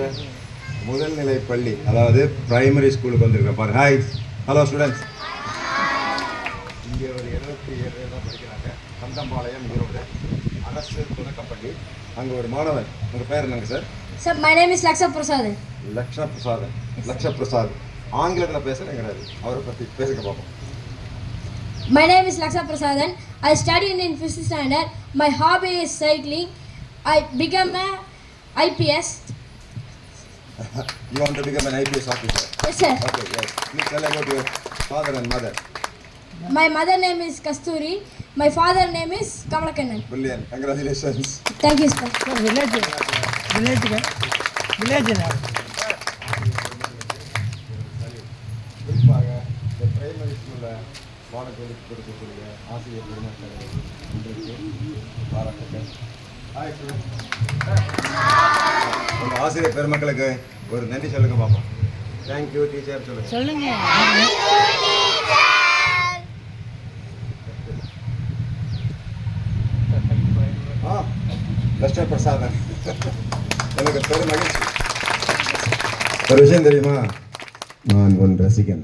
முதல்நிலை பள்ளி, அதாவது பிரைமரி ஸ்கூலுக்கு வந்திருக்கேன் பாரு. Hi, hello students. இங்கே ஒரு 77 பேர் தான் படிக்கிறாங்க. கந்தம்பாளையம் ஈரோடு அரசு தொடக்கப்பள்ளி. அங்கே ஒரு மாணவன். உங்கள் பேர் என்னங்க sir? So my name is Laksa Prasadan. Laksha Prasadan. Laksha Prasad ஆங்கிலத்தில் பேசுகிறேங்கிறாரு. அவரை பற்றி பேசுங்க பார்ப்போம். My name is Laksa Prasadan. I studied in 5th standard. My hobby is cycling. I became a IPS. You want to become an IPS officer? Yes, sir. Okay, yes. Please tell about your father and mother. My mother name is Kasturi. My father name is Kamalakannan. Brilliant. Congratulations. Thank you, sir. குறிப்பாக இந்த primary ஸ்கூலில் பாடங்களை கொடுக்கக்கூடிய ஆசிரியர் பெருமக்களை இன்றைக்கு பாராட்டுங்கள். உங்கள் ஆசிரியர் பெருமக்களுக்கு ஒரு நன்றி சொல்லுங்க பார்ப்போம். தேங்க்யூ டீச்சர் சொல்லுங்க. லக்ஷ்மி பிரசாதன், எனக்கு பெரும் மகிழ்ச்சி. ஒரு விஷயம் தெரியுமா? நான் உன் ரசிகன்.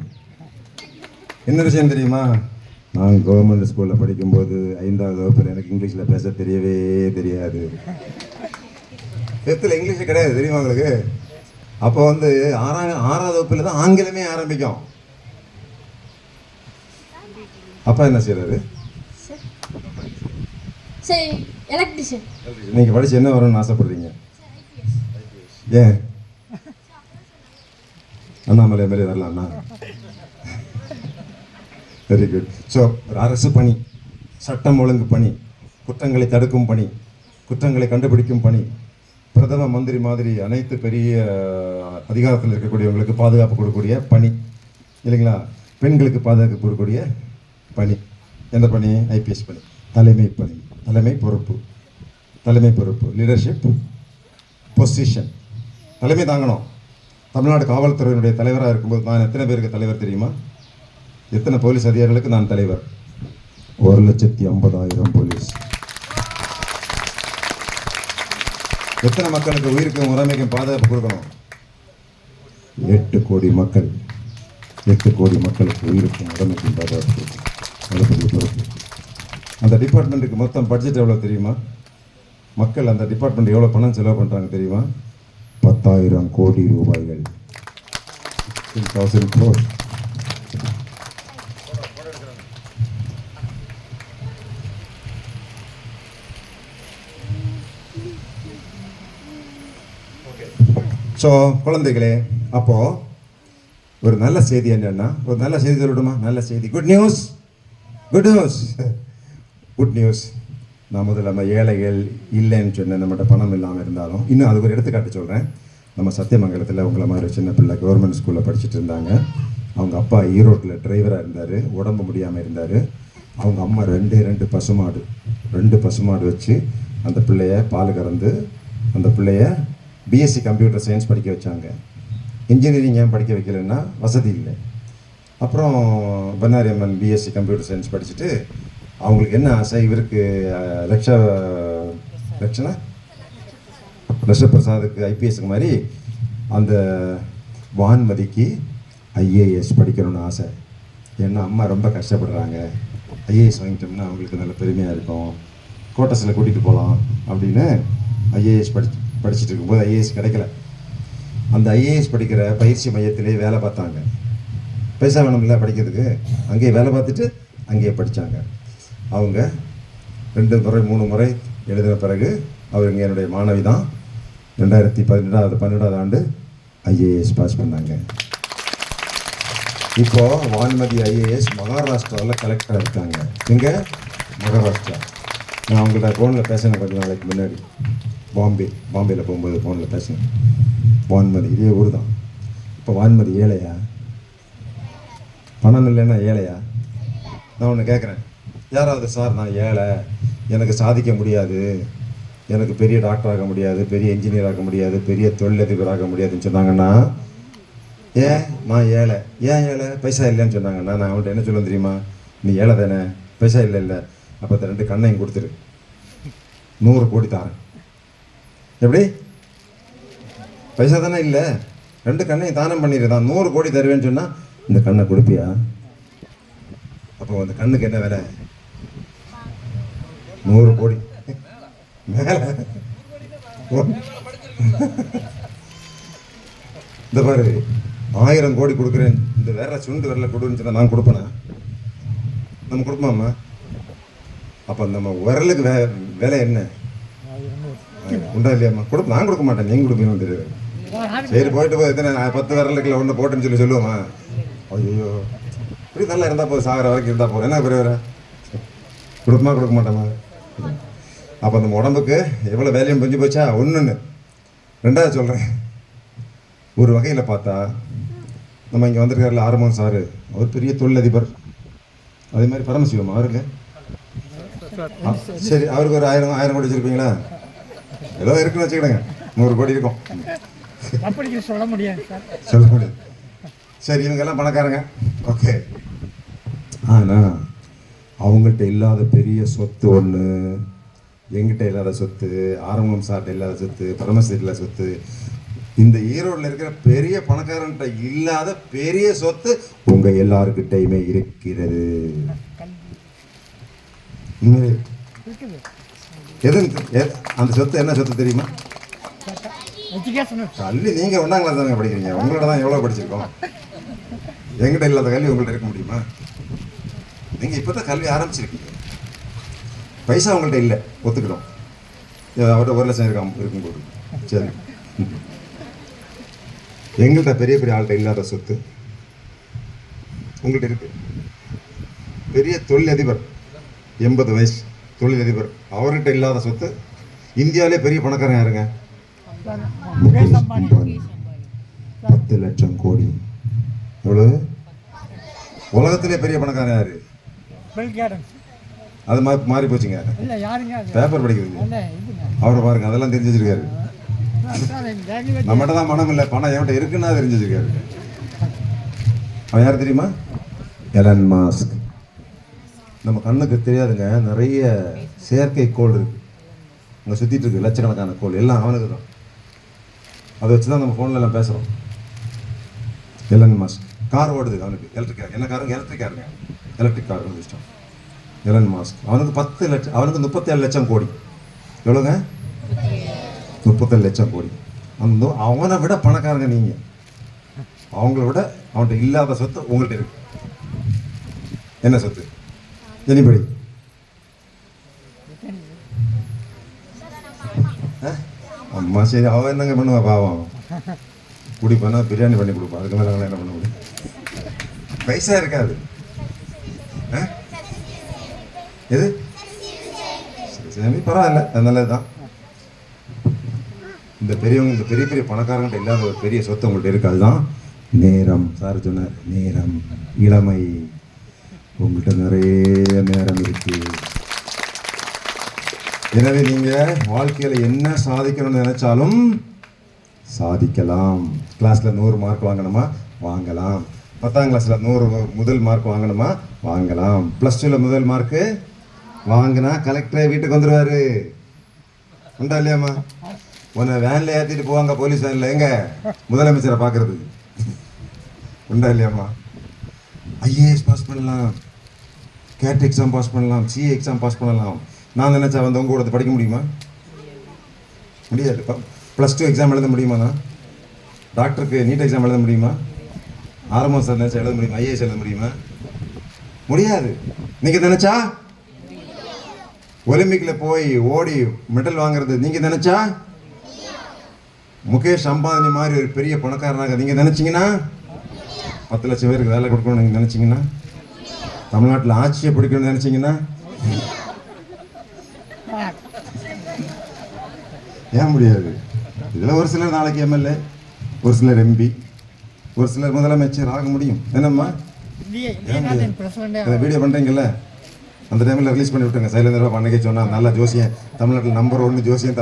என்ன விஷயம் தெரியுமா? நான் கவர்மெண்ட் ஸ்கூலில் படிக்கும்போது 5வது வகுப்பில் எனக்கு இங்கிலீஷில் பேச தெரியவே தெரியாது. 5th இங்கிலீஷ் கிடையாது, தெரியுமா உங்களுக்கு? அப்போ வந்து 6வது வகுப்பில் தான் ஆங்கிலமே ஆரம்பிக்கும். அப்பா என்ன செய்யறாரு? Say electrician. நீங்கள் படித்து என்ன வரணும்னு ஆசைப்படுறீங்க? ஏன் அண்ணாமலை மேலே வரலாம்ண்ணா? Very good. ஸோ ஒரு அரசு பணி, சட்டம் ஒழுங்கு பணி, குற்றங்களை தடுக்கும் பணி, குற்றங்களை கண்டுபிடிக்கும் பணி, பிரதம மந்திரி மாதிரி அனைத்து பெரிய அதிகாரத்தில் இருக்கக்கூடியவங்களுக்கு பாதுகாப்பு கொடுக்கக்கூடிய பணி இல்லைங்களா? பெண்களுக்கு பாதுகாப்பு கொடுக்கக்கூடிய பணி. எந்த பணி? ஐபிஎஸ் பணி. தலைமை பணி, தலைமை பொறுப்பு, தலைமை பொறுப்பு, லீடர்ஷிப் பொசிஷன். தலைமை தாங்கணும். தமிழ்நாடு காவல்துறையினுடைய தலைவராக இருக்கும்போது நான் எத்தனை பேருக்கு தலைவர் தெரியுமா? எத்தனை போலீஸ் அதிகாரிகளுக்கு நான் தலைவர்? 1,50,000 போலீஸ். எத்தனை மக்களுக்கு உயிருக்கும் உரிமைக்கும் பாதுகாப்பு கொடுக்கணும்? 8 கோடி மக்கள். 8 கோடி மக்களுக்கு உயிருக்கும் உரிமைக்கும் பாதுகாப்பு கொடுக்கணும். அது பொறுப்பு. அந்த டிபார்ட்மெண்ட்டுக்கு மொத்தம் பட்ஜெட் எவ்வளோ தெரியுமா? மக்கள் அந்த டிபார்ட்மெண்ட் எவ்வளோ பணம் செலவு பண்ணுறாங்க தெரியுமா? 10,000 கோடி ரூபாய்கள். 10,000 crores. ஸோ குழந்தைகளே, அப்போது ஒரு நல்ல செய்தி என்னன்னா, ஒரு நல்ல செய்தி சொல்லட்டுமா? நல்ல செய்தி, good news. Good news. Good news. நான் முதல்ல நம்ம ஏழைகள் இல்லைன்னு சொன்னேன், நம்மகிட்ட பணம் இல்லாமல் இருந்தாலும். இன்னும் அதுக்கு ஒரு எடுத்துக்காட்டு சொல்கிறேன். நம்ம சத்தியமங்கலத்தில் உங்களை மாதிரி சின்ன பிள்ளை கவர்மெண்ட் ஸ்கூலில் படிச்சுட்டு இருந்தாங்க. அவங்க அப்பா ஈரோட்டில் டிரைவராக இருந்தார், உடம்பு முடியாமல் இருந்தார். அவங்க அம்மா ரெண்டு பசுமாடு வச்சு அந்த பிள்ளைய பால் கறந்து அந்த பிள்ளைய பிஎஸ்சி கம்ப்யூட்டர் சயின்ஸ் படிக்க வச்சாங்க. இன்ஜினியரிங் ஏன் படிக்க வைக்கலைன்னா வசதி இல்லை. அப்புறம் Bannari Amman BSc computer science படிச்சுட்டு அவங்களுக்கு என்ன ஆசை, இவருக்கு லட்சப்பிரசாதுக்கு ஐபிஎஸ்க்கு மாதிரி அந்த வான்மதிக்கு ஐஏஎஸ் படிக்கணும்னு ஆசை. ஏன்னா அம்மா ரொம்ப கஷ்டப்படுறாங்க, ஐஏஎஸ் வாங்கிட்டோம்னா அவங்களுக்கு நல்ல பெருமையாக இருக்கும், கோட்டஸில் கூட்டிகிட்டு போகலாம் அப்படின்னு ஐஏஎஸ் படிச்சுட்டு இருக்கும்போது ஐஏஎஸ் கிடைக்கல. அந்த ஐஏஎஸ் படிக்கிற பயிற்சி மையத்திலே வேலை பார்த்தாங்க. பைசா வேணும்ல படிக்கிறதுக்கு, அங்கேயே வேலை பார்த்துட்டு அங்கேயே படித்தாங்க. அவங்க 2 முறை 3 முறை எழுதின பிறகு அவங்க என்னுடைய மாணவி தான். 2012 ஆண்டு ஐஏஎஸ் பாஸ் பண்ணாங்க. இப்போது வான்மதி ஐஏஎஸ் மகாராஷ்டிராவில் கலெக்டராக இருக்காங்க. எங்கே? மகாராஷ்டிரா. நான் அவங்கள்ட்ட ஃபோனில் பேசினேன் கொஞ்சம் நாளைக்கு முன்னாடி. பாம்பேயில் போகும்போது ஃபோனில் பேசினேன். வான்மதி இதே ஊர் தான். இப்போ வான்மதி ஏழையா? பணம் இல்லைன்னா ஏழையா? நான் ஒன்று கேட்குறேன், யாராவது சார் நான் ஏழை, எனக்கு சாதிக்க முடியாது, எனக்கு பெரிய டாக்டர் ஆக முடியாது, பெரிய இன்ஜினியர் ஆக முடியாது, பெரிய தொழிலதிபர் ஆக முடியாதுன்னு சொன்னாங்கன்னா, ஏன் நான் ஏழை, ஏன் ஏழை, பைசா இல்லைன்னு சொன்னாங்கன்னா நான் அவன்கிட்ட என்ன சொல்லுவேன் தெரியுமா? நீ ஏழை தானே, பைசா இல்லை, அப்போ 2 கண்ணையும் கொடுத்துரு, 100 கோடி தாரேன். எப்படி? பைசா தானே இல்லை, 2 கண்ணையும் தானம் பண்ணிடுதான், 100 கோடி தருவேன்னு சொன்னால் இந்த கண்ணை கொடுப்பியா? அப்போ அந்த கண்ணுக்கு என்ன விலை? 100 கோடி மேலே. இந்த பாரு, 1000 கோடி கொடுக்குறேன், இந்த சுண்டு விரல கொடுன்னு சொன்னா நான் கொடுப்பேனா? நம்ம கொடுப்போம்மா? அப்போ நம்ம விரலுக்கு விலை என்ன உண்டா இல்லையாம்மா? நான் கொடுக்க மாட்டேன், நீங்க கொடுப்பீங்கன்னு தெரியாது. சரி போயிட்டு போய் எத்தனை 10 விரலுக்குள்ள ஒன்று போட்டுன்னு சொல்லுவோமா? ஐயோ இப்படி நல்லா இருந்தால் போதும், சாகிற வரைக்கும் இருந்தால் போதும், என்ன பெரிய கொடுக்க மாட்டோமா? அப்போ நம்ம உடம்புக்கு எவ்வளோ வேலையும் புரிஞ்சு போச்சா? ஒன்றுன்னு. 2வது சொல்கிறேன், ஒரு வகையில் பார்த்தா நம்ம இங்கே வந்திருக்காருல ஆரம்பம் சார், அவர் பெரிய தொழிலதிபர். அதே மாதிரி பரமசிவம் அவருக்கு சரி, அவருக்கு ஒரு 1000 கோடி வச்சுருப்பீங்களா? ஏதோ இருக்குன்னு வச்சுக்கிடுங்க, 100 கோடி இருக்கும். சொல்ல முடியாது. சரி, இவங்கெல்லாம் பணக்காரங்க, ஓகே. ஆனால் அவங்கள்ட்ட இல்லாத பெரிய சொத்து ஒன்று, எங்கிட்ட இல்லாத சொத்து, ஆரம்பம் சார்ட்ட இல்லாத சொத்து, பரமசிவம் இல்லாத சொத்து, இந்த ஈரோட்டில் இருக்கிற பெரிய பணக்காரன்கிட்ட இல்லாத பெரிய சொத்து உங்கள் எல்லாருக்கிட்டையுமே இருக்கிறது. அந்த சொத்து என்ன சொத்து தெரியுமா? கல்வி. நீங்கள் 1ஆம் கிளாஸ் தானே படிக்கிறீங்க, உங்களோட தான் எவ்வளோ படிச்சிருக்கோம். எங்கிட்ட இல்லாத கல்வி உங்கள்கிட்ட இருக்க முடியுமா? நீங்கள் இப்போ தான் கல்வி ஆரம்பிச்சிருக்கீங்க. பைசா உங்கள்கிட்ட இல்லை, ஒத்துக்கிடும். அவர்கிட்ட 1 லட்சம் இருக்கும் போது. சரி, எங்கள்கிட்ட பெரிய ஆள்கிட்ட இல்லாத சொத்து உங்கள்கிட்ட இருக்கு. பெரிய தொழிலதிபர், 80 வயசு தொழிலதிபர், அவர்கிட்ட இல்லாத சொத்து. இந்தியாவிலே பெரிய பணக்காரன் யாருங்க? 10 லட்சம் கோடி. எவ்வளவு? உலகத்திலே பெரிய பணக்காரன் யாரு? அது மாறி போச்சுங்க, பேப்பர் படிக்கிறது. அவரை பாருங்க, அதெல்லாம் தெரிஞ்சு வச்சிருக்காரு. நம்மகிட்ட தான் மனம் இல்லை, பணம் என்கிட்ட இருக்குன்னா தெரிஞ்சு வச்சிருக்காரு. அவன் யார் தெரியுமா? Elon Musk. நம்ம கண்ணுக்கு தெரியாதுங்க, நிறைய செயற்கை கோள் இருக்கு அங்கே சுற்றிட்டு இருக்கு, லட்சக்கணக்கான கோள், எல்லாம் அவனுக்கு தான். அதை வச்சு தான் நம்ம ஃபோனில் எல்லாம் பேசுகிறோம். எலன் மாஸ்க் கார் ஓடுது, அவனுக்கு எலக்ட்ரிக் கார். என்ன காருங்க? எலக்ட்ரிக் காருங்க, எலக்ட்ரிக் கார் இஷ்டம். எலன் மாஸ்க் அவனுக்கு 10 லட்சம், அவனுக்கு 37 லட்சம் கோடி. எவ்வளோங்க? 37 லட்சம் கோடி. அந்த அவனை விட பணக்காரங்க நீங்கள். அவங்கள விட அவன்கிட்ட இல்லாத சொத்து உங்கள்கிட்ட இருக்கு. என்ன சொத்து? எனிபடி? அம்மா சரி, அவன் என்னங்க பண்ணுவா பாவம், குடிப்பானா பிரியாணி பண்ணி கொடுப்பான், அதுக்கு மேலே என்ன பண்ண முடியும்? பைசா இருக்காது. எது சாமி பரவாயில்ல, அது நல்லது தான். இந்த பெரியவங்க, இந்த பெரிய பெரிய பணக்காரங்கிட்ட இல்லாத ஒரு பெரிய சொத்து உங்கள்கிட்ட இருக்கு, அதுதான் நேரம். சார் சொன்னார் நேரம், இளமை. உங்கள்கிட்ட நிறைய நேரம் இருக்கு. எனவே நீங்கள் வாழ்க்கையில் என்ன சாதிக்கணும்னு நினைச்சாலும் சாதிக்கலாம். கிளாஸில் 100 மார்க் வாங்கணுமா வாங்கலாம். 10ஆம் கிளாஸில் 100 முதல் மார்க் வாங்கணுமா வாங்கலாம். +2ல் முதல் மார்க்கு வாங்கினா கலெக்டரே வீட்டுக்கு வந்துடுவார். உண்டா இல்லையாம்மா? உன்னை வேனில் ஏற்றிட்டு போவாங்க, போலீஸ் வேனில். எங்க முதலமைச்சரை பார்க்குறதுக்கு. உண்டா இல்லையாம்மா? ஐஏஎஸ் பாஸ் பண்ணலாம், கேட் எக்ஸாம் பாஸ் பண்ணலாம், சிஏ எக்ஸாம் பாஸ் பண்ணலாம். நான் நினச்சா வந்து உங்க கூட படிக்க முடியுமா? முடியாது. +2 எக்ஸாம் எழுத முடியுமாண்ணா? டாக்டருக்கு நீட் எக்ஸாம் எழுத முடியுமா? ஆரம்பம் சார் நினச்சா எழுத முடியுமா? ஐஏஎஸ் எழுத முடியுமா? முடியாது. நீங்கள் நினச்சா ஒலிம்பிக்கில் போய் ஓடி மெடல் வாங்குறது நீங்கள் நினச்சா, முகேஷ் அம்பானி மாதிரி ஒரு பெரிய பணக்காரனாக நீங்கள் நினச்சிங்கன்னா, 10 லட்சம் பேருக்கு வேலை கொடுக்கணும்னு நீங்கள் நினச்சிங்கன்னா, தமிழ்நாட்டில் ஆட்சியை பிடிக்கணும்னு நினச்சிங்கன்னா, ஏன் முடியாது? இதில் ஒரு சிலர் நாளைக்கு எம்எல்ஏ, ஒரு சிலர் எம்பி, ஒரு சிலர் முதலமைச்சர் ஆக முடியும். என்னம்மா வீடியோ பண்ணுறீங்கல்ல, அந்த டைமில் ரிலீஸ் பண்ணி விட்டுருங்க. சைலேந்திர பாபு அன்னைக்கே சொன்னால், நல்லா ஜோசியன், தமிழ்நாட்டில் நம்பர் 1 ஜோசியன்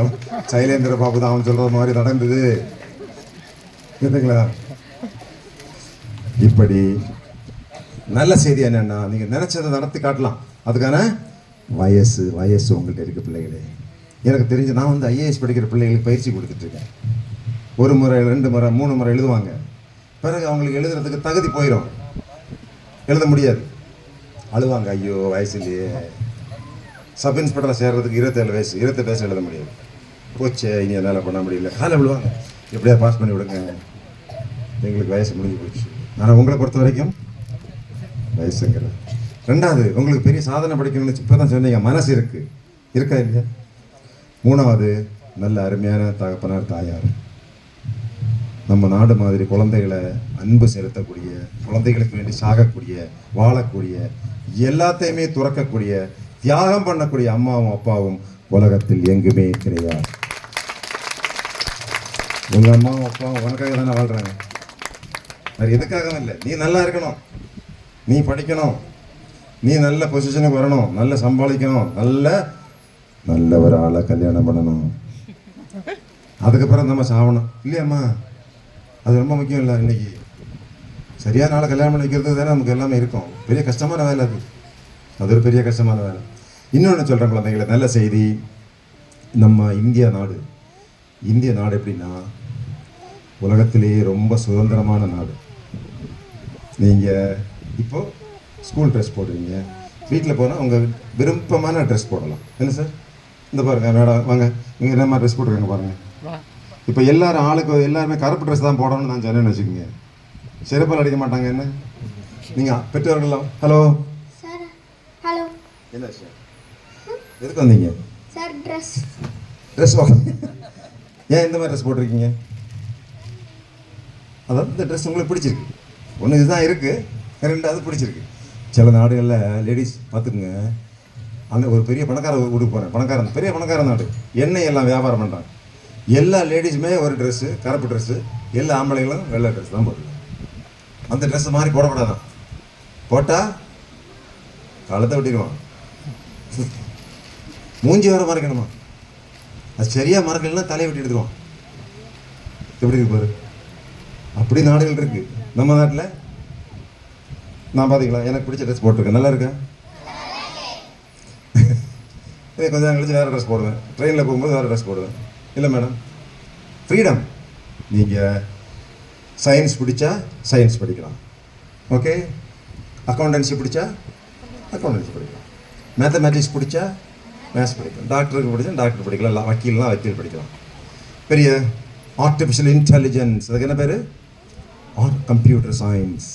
சைலேந்திர பாபு தான், அவன் சொல்கிற மாதிரி நடந்தது. கேட்டுங்களா? இப்படி நல்ல செய்தி என்னென்னா, நீங்கள் நினச்சதை நடத்தி காட்டலாம். அதுக்கான வயசு உங்கள்கிட்ட இருக்க பிள்ளைகளே. எனக்கு தெரிஞ்சு நான் வந்து ஐஏஎஸ் படிக்கிற பிள்ளைகளுக்கு பயிற்சி கொடுத்துட்ருக்கேன். 1 முறை 2 முறை 3 முறை எழுதுவாங்க. பிறகு அவங்களுக்கு எழுதுறதுக்கு தகுதி போயிடும், எழுத முடியாது, அழுவாங்க. ஐயோ வயசு இல்லையே. சப் இன்ஸ்பெக்டராக சேர்றதுக்கு 27 வயசு, 28 வயசு எழுத முடியாது. போச்சே, இனி என்னால் பண்ண முடியல, காலை விழுவாங்க. எப்படியா பாஸ் பண்ணி விடுங்க, எங்களுக்கு வயசு முடிஞ்சு போச்சு. ஆனால் உங்களை பொறுத்த வரைக்கும் வயசுங்கிறது 2வது. உங்களுக்கு பெரிய சாதனை படிக்கணும்னு இப்போ தான் சொன்னீங்க, மனசு இருக்கா இல்லையா? 3வது, நல்ல அருமையான தகப்பனார் தாயார். நம்ம நாடு மாதிரி குழந்தைகளை அன்பு செலுத்தக்கூடிய, குழந்தைகளுக்கு வேண்டி சாகக்கூடிய, வாழக்கூடிய, எல்லாத்தையுமே துறக்கக்கூடிய, தியாகம் பண்ணக்கூடிய அம்மாவும் அப்பாவும் உலகத்தில் எங்குமே கிடையாது. உங்க அம்மாவும் அப்பாவும் உனக்காக தானே வாழ்றாங்க, வேறு எதுக்காகவும் இல்லை. நீ நல்லா இருக்கணும், நீ படிக்கணும், நீ நல்ல பொசிஷனுக்கு வரணும், நல்ல சம்பாதிக்கணும், நல்ல ஒரு ஆளை கல்யாணம் பண்ணணும், அதுக்கப்புறம் நம்ம சாவணும் இல்லையாம்மா? அது ரொம்ப முக்கியம் இல்லை. இன்னைக்கு சரியான ஆளை கல்யாணம் பண்ணி வைக்கிறது தானே நமக்கு எல்லாமே இருக்கும். பெரிய கஷ்டமான வேலை அது ஒரு பெரிய கஷ்டமான வேலை. இன்னொன்று சொல்கிறேன் குழந்தைங்களை, நல்ல செய்தி. நம்ம இந்திய நாடு எப்படின்னா, உலகத்திலேயே ரொம்ப சுதந்திரமான நாடு. நீங்கள் இப்போது ஸ்கூல் ட்ரெஸ் போடுறீங்க, வீட்டில் போனால் உங்கள் விருப்பமான ட்ரெஸ் போடலாம். என்ன சார், இந்த பாருங்கள் மேடம், வாங்க நீங்கள் என்ன மாதிரி ட்ரெஸ் போட்டுருக்காங்க பாருங்கள். இப்போ எல்லாருமே கருப்பு ட்ரெஸ் தான் போடணும்னு நான் சொன்னேன்னு வச்சுக்கோங்க, செருப்பால் அடிக்க மாட்டாங்க. என்ன நீங்கள் பெற்றோர்கள்லாம் ஹலோ சார், ஹலோ, என்ன விஷயம், எதுக்கு வந்தீங்க? சார் ட்ரெஸ் வாங்க. ஏன் இந்த மாதிரி ட்ரெஸ் போட்டிருக்கீங்க? அதாவது இந்த ட்ரெஸ் உங்களுக்கு பிடிச்சிருக்கு. ஒன்று இதுதான் இருக்குது, 2வது பிடிச்சிருக்கு. சில நாடுகளில் லேடிஸ் பார்த்துக்குங்க, அங்கே ஒரு பெரிய பணக்கார ஊருக்கு போகிறேன், பெரிய பணக்கார நாடு, எண்ணெய் எல்லாம் வியாபாரம் பண்ணுறாங்க. எல்லா லேடிஸுமே ஒரு ட்ரெஸ்ஸு, கருப்பு ட்ரெஸ்ஸு, எல்லா ஆம்பளைங்களும் வெள்ளை ட்ரெஸ் தான் போடுறாங்க. அந்த ட்ரெஸ்ஸு மாதிரி போடக்கூடாதான், போட்டால் கழுத்தை வெட்டிடுவான், மூஞ்சி வர மறைக்கணுமா, அது சரியாக மறக்கலைன்னா தலையை வெட்டி எடுத்துருவான். எப்படி இருப்பாரு? அப்படி நாடுகள் இருக்குது. நம்ம நாட்டில் நான் பார்த்தீங்களா, எனக்கு பிடிச்ச ட்ரெஸ் போட்டிருக்கேன், நல்லா இருக்கேன். கொஞ்சம் நேரம் கழிச்சு வேறு ட்ரெஸ் போடுவேன், ட்ரெயினில் போகும்போது வேறு ட்ரெஸ் போடுவேன். இல்லை மேடம், ஃப்ரீடம். நீங்கள் சயின்ஸ் பிடிச்சா சயின்ஸ் படிக்கலாம், ஓகே. அக்கௌண்டன்சி பிடிச்சா அக்கௌண்டன்சி படிக்கலாம், மேத்தமேட்டிக்ஸ் பிடிச்சா மேத்ஸ் படிக்கலாம், டாக்டருக்கு பிடிச்சா டாக்டர் படிக்கலாம், வக்கீல்னால் வக்கீல் படிக்கலாம். பெரிய ஆர்டிஃபிஷியல் இன்டெலிஜென்ஸ், அதுக்கு என்ன பேர்? Computer science,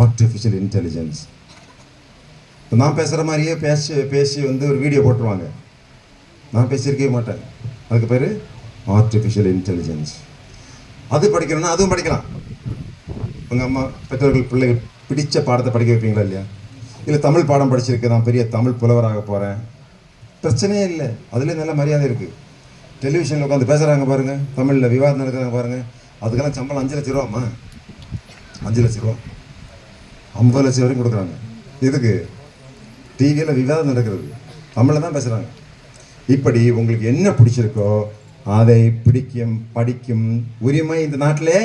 artificial intelligence. இப்போ நான் பேசுகிற மாதிரியே பேசி வந்து ஒரு வீடியோ போட்டுருவாங்க, நான் பேசியிருக்கவே மாட்டேன். அதுக்கு பேர் ஆர்டிஃபிஷியல் இன்டெலிஜென்ஸ். அது படிக்கணும்னா அதுவும் படிக்கலாம். உங்கள் அம்மா பெற்றோர்கள் பிள்ளைகள் பிடித்த பாடத்தை படிக்க வைப்பீங்களா இல்லையா? இல்லை தமிழ் பாடம் படிச்சிருக்கு, நான் பெரிய தமிழ் புலவராக போகிறேன், பிரச்சனையே இல்லை, அதுலேயும் நல்ல மரியாதை இருக்குது. டெலிவிஷனில் உட்காந்து பேசுகிறாங்க பாருங்கள், தமிழில் விவாதம் நடக்கிறாங்க பாருங்கள், அதுக்கெல்லாம் சம்பளம் 5 லட்ச ரூபாம்மா. 5 லட்ச ரூபா 50 லட்சம் வரைக்கும் கொடுக்குறாங்க. இதுக்கு டிவியில் விவாதம் நடக்கிறது, தமிழில் தான் பேசுகிறாங்க. இப்படி உங்களுக்கு என்ன பிடிச்சிருக்கோ அதை படிக்கும் உரிமை இந்த நாட்டிலே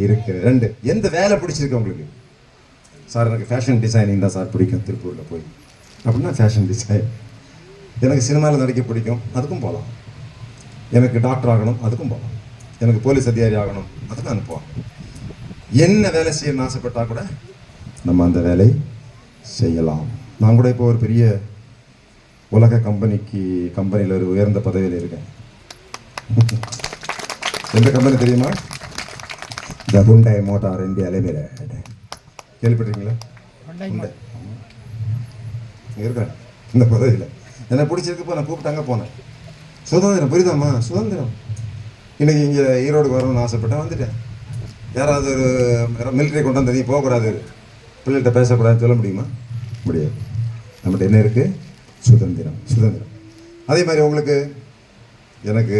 இருக்குது. 2, எந்த வேலை பிடிச்சிருக்கு உங்களுக்கு? சார் எனக்கு ஃபேஷன் டிசைனிங் தான் சார் பிடிக்கும், திருப்பூரில் போய் அப்படின்னா ஃபேஷன் டிசைன். எனக்கு சினிமாவில் நடிக்க பிடிக்கும், அதுக்கும் போகலாம். எனக்கு டாக்டர் ஆகணும், அதுக்கும் போகலாம். எனக்கு போலீஸ் அதிகாரி ஆகணும், அதுக்கும் அனுப்புவோம். என்ன வேலை செய்யணும்னு ஆசைப்பட்டால் கூட நம்ம அந்த வேலை செய்யலாம். நான் கூட இப்போ ஒரு பெரிய உலக கம்பெனியில் ஒரு உயர்ந்த பதவியில் இருக்கேன். எந்த கம்பெனி தெரியுமா? த ஹுண்டாய் மோட்டார் இந்தியா லிமிடெட். கேள்விப்பட்டிருக்கீங்களா? ஹுண்டாய் இருக்கிறேன் இந்த பதவியில். எனக்கு பிடிச்சிருக்கு, நான் கூப்பிட்டாங்க போனேன். சுதந்திரம் புரியுதாம்மா? சுதந்திரம். இன்றைக்கி இங்கே ஈரோடுக்கு வரணும்னு ஆசைப்பட்டேன், வந்துட்டேன். யாராவது ஒரு மிலிட்டரி கொண்டு வந்து நீ போகக்கூடாது, பிள்ளைகிட்ட பேசக்கூடாதுன்னு சொல்ல முடியுமா? முடியாது. நம்மகிட்ட என்ன இருக்குது? சுதந்திரம். அதே மாதிரி உங்களுக்கு எனக்கு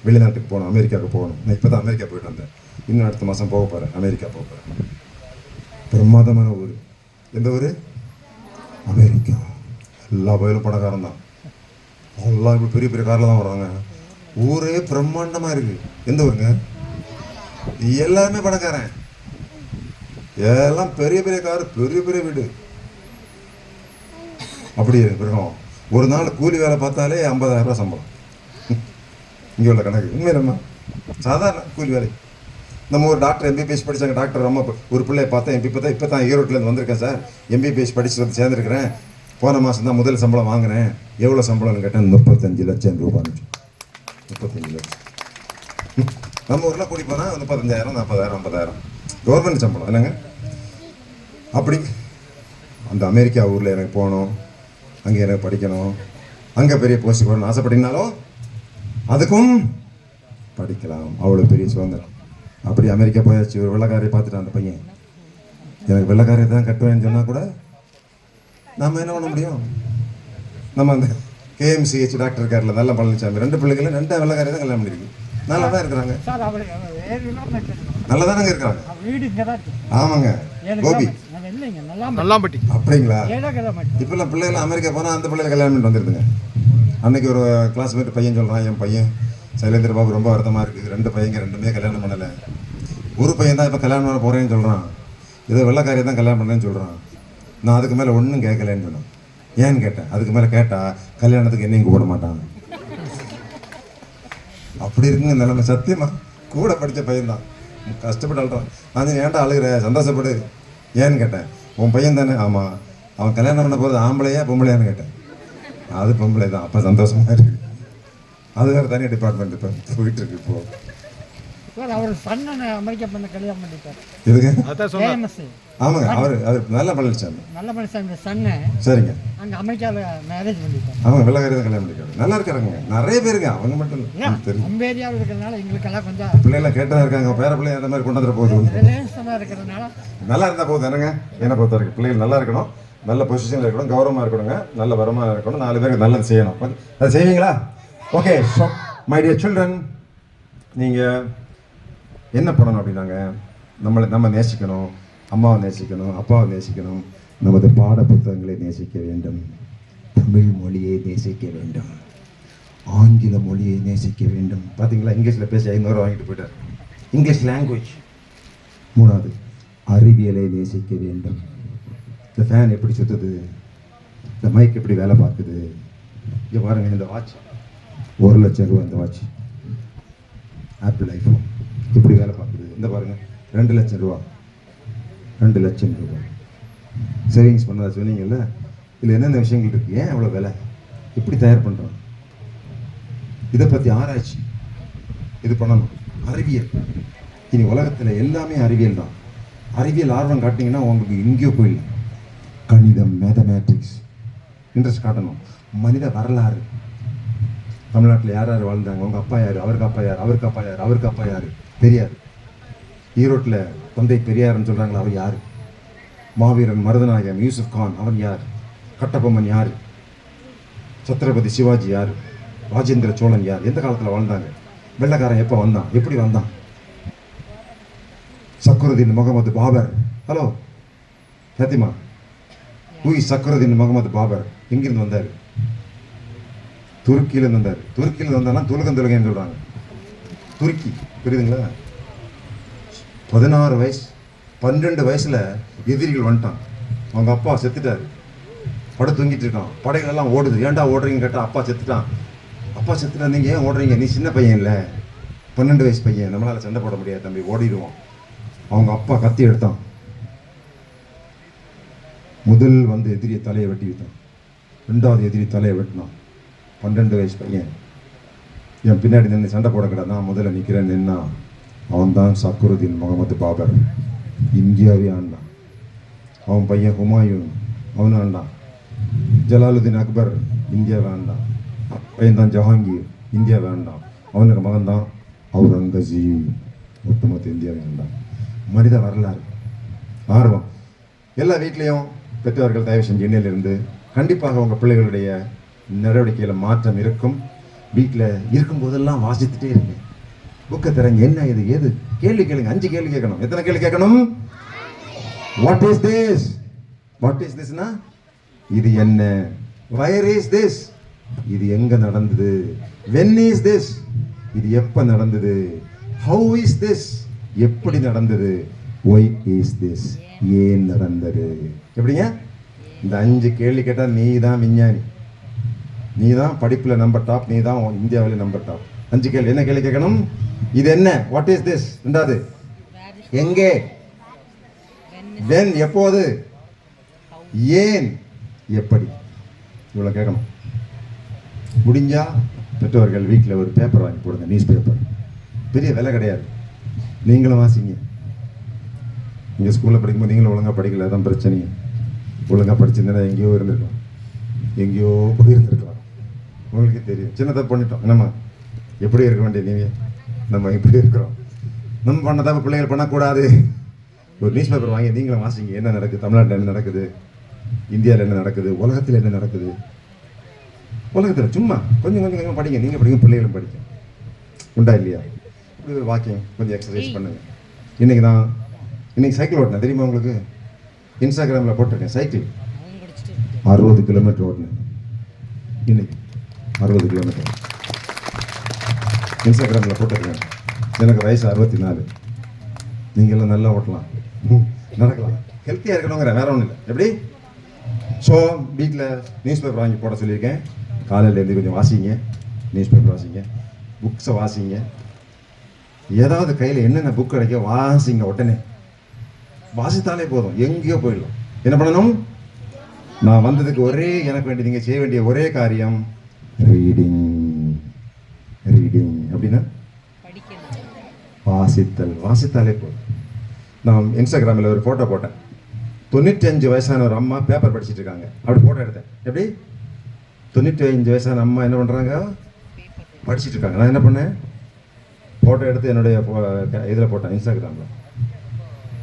வெளிநாட்டுக்கு போகணும், அமெரிக்காவுக்கு போகணும். நான் இப்போ தான் அமெரிக்கா போயிட்டு வந்தேன், இன்னும் அடுத்த மாதம் போக போகிறேன், அமெரிக்கா போக போகிறேன். பிரமாதமான ஊர். எந்த ஊர்? அமெரிக்கா. எல்லா பயிலும் பணக்காரன் தான், எல்லாம் இப்போ பெரிய பெரிய காரில் தான் வர்றாங்க. ஊரே பிரம்மாண்டமாக இருக்குது. எந்த ஊருங்க? எல்லாருமே பணக்காரன், எல்லாம் பெரிய பெரிய கார், பெரிய பெரிய வீடு. அப்படி இருக்கணும். ஒரு நாள் கூலி வேலை பார்த்தாலே 50,000 ரூபா சம்பளம். இங்கே உள்ள கணக்கு உண்மை. நம்ம சாதாரண கூலி வேலை. நம்ம ஒரு டாக்டர் எம்பிபிஎஸ் படித்தாங்க, டாக்டர் ரொம்ப ஒரு பிள்ளையை பார்த்தேன். இப்போ தான் ஈரோட்டிலேருந்து வந்திருக்கேன் சார், எம்பிபிஎஸ் படிச்சுட்டு வந்து சேர்ந்துருக்கிறேன். போன மாதம் தான் முதல் சம்பளம் வாங்கினேன். எவ்வளோ சம்பளம்னு கேட்டேன். 35 லட்சம் ரூபான்னு. 35 லட்சம். நம்ம ஊரில் கூடி போனால் 35,000, 40,000, 50,000 கவர்மெண்ட் சம்பளம் இல்லைங்க. அப்படி அந்த அமெரிக்கா ஊரில் எனக்கு போகணும், அங்கே எனக்கு படிக்கணும், அங்கே பெரிய போஸ்ட் போகணும்னு ஆசைப்பட்டீங்கனாலும் அதுக்கும் படிக்கலாம். அவ்வளோ பெரிய சுதந்திரம். அப்படி அமெரிக்கா போயாச்சு. ஒரு வெள்ளைக்காரையை பார்த்துட்டான் அந்த பையன். எனக்கு வெள்ளைக்காரையை தான் கட்டுவேன்னு சொன்னால் கூட நம்ம என்ன பண்ண முடியும்? நம்ம அந்த கேஎம்சிஹெச் டாக்டர் இருக்கார்ல, நல்ல பழனிசாமி, 2 பிள்ளைகளும் 2 வெள்ளைக்காரை தான் கல்யாணம் பண்ணியிருக்கு. நல்லா தான் இருக்கிறாங்க, நல்லா தானங்க இருக்கிறாங்க. ஆமாங்க, கோபி நல்லாம்பட்டி. அப்படிங்களா? இப்பெல்லாம் பிள்ளைகள் அமெரிக்கா போனால் அந்த பிள்ளைகளை கல்யாணம் பண்ணிட்டு வந்துருதுங்க. அன்னைக்கு ஒரு கிளாஸ்மேட் பையன் சொல்கிறான், என் பையன் சைலேந்திர பாபு ரொம்ப வருத்தமாக இருக்குது, 2 பையங்க 2மே கல்யாணம் பண்ணலை. ஒரு பையன் தான் இப்போ கல்யாணம் பண்ண போகிறேன்னு சொல்கிறான், ஏதோ வெள்ளைக்காரியை தான் கல்யாணம் பண்ணேன்னு சொல்கிறான். நான் அதுக்கு மேலே ஒன்றும் கேட்கலன்னு சொன்னேன். ஏன்னு கேட்டேன். அதுக்கு மேலே கேட்டால் கல்யாணத்துக்கு என்னையும் கூப்பிட மாட்டாங்க. அப்படி இருக்குங்க நிலைமை. சத்தியமாக கூட படித்த பையன்தான், கஷ்டப்பட்டு அழுறான். நான் ஏன்டா அழுகிற, சந்தோஷப்படு. ஏன்னு கேட்டேன். உன் பையன் தானே? ஆமாம். அவன் கல்யாணம் பண்ண போகிறது ஆம்பளையா பொம்பளையான்னு கேட்டேன். அது பொம்பளை தான். அப்போ சந்தோஷமாக இருக்குது. அது வேறு தனியாக டிபார்ட்மெண்ட் இப்போ போயிட்டு இருக்கு. இப்போ அவர் சன்னனை அமெரிக்கா பண்ண கல்யாணம் பண்ணிட்டார். எதுங்க? ஆமாங்க, அவர் நல்ல பழனிசாமி சன்னை. சரிங்க. அங்கே அமெரிக்காவில் மேரேஜ் பண்ணிட்டார். அவங்க வெள்ளக்காரி தான் கல்யாணம் பண்ணிட்டாங்க. நல்லா இருக்காங்க, நிறைய பேருங்க. அவங்க மட்டும் இல்லை, தெரியும். நம்ம ஏரியாவில் இருக்கிறதுனால எங்களுக்கெல்லாம் கொஞ்சம் பிள்ளைலாம் கேட்டா இருக்காங்க. பேர பிள்ளைங்க அந்த மாதிரி கொண்டு வந்துட போகுது. ரிலேஷனாக இருக்கிறதுனால நல்லா இருந்தால் போகுது. என்னங்க என்னை பொறுத்த வரைக்கும் பிள்ளைகள் நல்லா இருக்கணும், நல்ல பொசிஷனில் இருக்கணும், கௌரவமாக இருக்கணுங்க, நல்ல வருமானம் இருக்கணும், 4 பேருக்கு நல்லது செய்யணும். அது செய்வீங்களா? Okay. So my dear children, நீங்கள் என்ன பண்ணணும் அப்படின்னாங்க, நம்ம நேசிக்கணும், அம்மாவை நேசிக்கணும், அப்பாவை நேசிக்கணும், நமது பாட புத்தகங்களை நேசிக்க வேண்டும், தமிழ் மொழியை நேசிக்க வேண்டும், ஆங்கில மொழியை நேசிக்க வேண்டும். பார்த்தீங்களா, இங்கிலீஷில் பேசி 500 வாங்கிட்டு போயிட்டார். English language. 3வது, அறிவியலை நேசிக்க வேண்டும். இந்த ஃபேன் எப்படி சுற்றுது, இந்த மைக் எப்படி வேலை பார்க்குது. இங்கே பாருங்கள், இந்த வாட்ச் 1 லட்சம் ரூபா. இந்த வாட்ச் ஆப்பிள் ஐஃபோன் எப்படி வேலை பார்க்குது. இந்த பாருங்கள், 2 லட்சம் ரூபா. 2 லட்சம் ரூபா சேவிங்ஸ் பண்ணதா சொன்னீங்கல்ல. இதில் என்னென்ன விஷயங்கள் இருக்குது, ஏன் அவ்வளோ விலை, எப்படி தயார் பண்ணுறோம், இதை பற்றி ஆராய்ச்சி இது பண்ணணும். அறிவியல். இனி உலகத்தில் எல்லாமே அறிவியல் தான். அறிவியல் ஆர்வம் காட்டிங்கன்னா உங்களுக்கு எங்கேயோ போயிடலாம். கணிதம், மேத்தமேட்டிக்ஸ் இன்ட்ரெஸ்ட் காட்டணும். மனித வரலாறு, தமிழ்நாட்டில் யார் யார் வாழ்ந்தாங்க, உங்கள் அப்பா யார், அவருக்கு அப்பா யார், அவருக்கு அப்பா யார், அவருக்கு அப்பா யார் தெரியாது. ஈரோட்டில் தந்தை பெரியார்னு சொல்கிறாங்களா, அவர் யார்? மாவீரன் மருதநாயகம் யூசுப் கான், அவன் யார்? கட்டபொம்மன் யார்? சத்ரபதி சிவாஜி யார், ராஜேந்திர சோழன் யார், எந்த காலத்தில் வாழ்ந்தாங்க, வெள்ளைக்காரன் எப்போ வந்தான், எப்படி வந்தான், Zahiruddin Muhammad Babur. Hello Fatima, who is Zahiruddin Muhammad Babur? எங்கிருந்து வந்தார்? துருக்கியிலேருந்து வந்தார். துருக்கியிலேருந்து வந்தாலும் துலகன்னு சொல்கிறாங்க. துருக்கி, புரியுதுங்களா? 16 வயசு 12 வயசில் எதிரிகள் வந்துட்டான். அவங்க அப்பா செத்துட்டார், படு தூங்கிட்டு இருக்கான். படைகளெல்லாம் ஓடுது. ஏன்டா ஓடுறீங்கன்னு கேட்டால் அப்பா செத்துட்டான். அப்பா செத்துட்டா நீங்கள் ஏன் ஓடுறீங்க, நீ சின்ன பையன் இல்லை, 12 வயசு பையன், நம்மளால் சண்டை போட முடியாது தம்பி, ஓடிடுவோம். அவங்க அப்பா கத்தி எடுத்தான். முதல் வந்து எதிரியை தலையை வெட்டி விட்டான். 2வது எதிரி தலையை வெட்டினான். 12 வயசு பையன் என் பின்னாடி நின்று சண்டை போட கிடா, நான் முதல்ல நிற்கிறேன் நின்னா. அவன் தான் சக்கருதீன் முகமது பாபர். இந்தியாவே ஆண்டான். அவன் பையன் ஹுமாயூன், அவனும் ஆண்டான். ஜலாலுதீன் அக்பர் இந்தியாவை ஆண்டான். பையன் தான் ஜஹாங்கீர், இந்தியாவை ஆண்டான். அவனுக்கு மகன் தான் அவுரங்கசீப், ஒட்டுமொத்த இந்தியாவை ஆண்டான். மனித வரலாறு ஆர்வம். எல்லா வீட்லேயும் பெற்றோர்கள் தயவு செஞ்சு எண்ணிலிருந்து கண்டிப்பாக உங்கள் பிள்ளைகளுடைய நடவடிக்கையில் மாற்றம் இருக்கும். வீட்டில் இருக்கும்போதெல்லாம் வாசித்துட்டே இருங்க. புக்கை தரங்க, என்ன இது ஏது, கேள்வி கேளுங்க. 5 கேள்வி கேட்கணும். எத்தனை கேள்வி கேட்கணும்? What is this? What is திஸ்னா இது என்ன? Where is this? இது எங்க நடந்தது? When is this? இது எப்ப நடந்தது? How is this? எப்படி நடந்தது? Why is this? ஏன் நடந்தது? எப்படிங்க? இந்த 5 கேள்வி கேட்டால் நீ தான் விஞ்ஞானி, நீ தான் படிப்பில் நம்பர் டாப், நீ தான் இந்தியாவில் நம்பர் டாப். 5 கேள்வி. என்ன கேள்வி கேட்கணும்? இது என்ன? What is this? 2வது எங்கே? வென் எப்போது? ஏன் எப்படி? இவ்வளோ கேட்கணும். முடிஞ்சா பெற்றோர்கள் வீட்டில் ஒரு பேப்பர் வாங்கி போடுங்க, நியூஸ் பேப்பர். பெரிய விலை கிடையாது, நீங்களும் வாசிங்க. நீங்கள் ஸ்கூலில் படிக்கும்போது நீங்களும் ஒழுங்காக படிக்கல, தான் பிரச்சனை. ஒழுங்காக படிச்சிருந்தா எங்கேயோ இருந்திருக்கலாம், எங்கேயோ போயிருந்துருக்கலாம். உங்களுக்கு தெரியும், சின்ன தப்பு பண்ணிட்டோம். நம்ம எப்படி இருக்க வேண்டிய நீங்கள், நம்ம இப்படி இருக்கிறோம். நம்ம பண்ண தப்பு பிள்ளைகள் பண்ணக்கூடாது. ஒரு நியூஸ் பேப்பர் வாங்கி நீங்களும் வாசிங்க. என்ன நடக்குது தமிழ்நாட்டில், என்ன நடக்குது இந்தியாவில், என்ன நடக்குது உலகத்தில், என்ன நடக்குது உலகத்தில். சும்மா கொஞ்சம் கொஞ்சம் கொஞ்சம் படிங்க. நீங்கள் படிங்க, பிள்ளைகளும் படிங்க. உண்டா இல்லையா? இப்படி ஒரு வாக்கியம் கொஞ்சம் எக்ஸசைஸ் பண்ணுங்க. இன்னைக்கு சைக்கிள் ஓட்டினேன் தெரியுமா உங்களுக்கு? இன்ஸ்டாகிராமில் போட்டிருக்கேன். சைக்கிள் 60 கிலோமீட்டர் ஓட்டினேன். இன்னைக்கு 60 கிலோமீட்டர் இன்ஸ்டாகிராமில் போட்டிருக்கேன். எனக்கு வயசு 64. நீங்களும் நல்லா ஓட்டலாம், நடக்கலாம், ஹெல்த்தியாக இருக்கணுங்கிற, வேற ஒன்றும் இல்லை. எப்படி? ஸோ வீட்டில் நியூஸ் பேப்பர் வாங்கி போட சொல்லியிருக்கேன். காலையிலேருந்து கொஞ்சம் வாசிங்க, நியூஸ் பேப்பர் வாசிங்க, புக்ஸை வாசிங்க. ஏதாவது கையில் என்னென்ன புக் கிடைக்க வாசிங்க. உடனே வாசித்தாலே போதும், எங்கேயோ போயிடலாம். என்ன பண்ணணும்? நான் வந்ததுக்கு எனக்கு வேண்டிய நீங்கள் செய்ய வேண்டிய ஒரே காரியம் ரீடிங். ரீடிங் அப்படின்னா வாசித்தல். வாசித்தாலே போதும். நான் இன்ஸ்டாகிராமில் ஒரு ஃபோட்டோ போட்டேன். 95 வயசான ஒரு அம்மா பேப்பர் படிச்சுட்டு இருக்காங்க. அப்படி ஃபோட்டோ எடுத்தேன். எப்படி? 95 வயசான அம்மா என்ன பண்ணுறாங்க? படிச்சுட்டு இருக்காங்க. நான் என்ன பண்ணேன்? ஃபோட்டோ எடுத்து என்னுடைய இதில் போட்டேன், இன்ஸ்டாகிராமில்.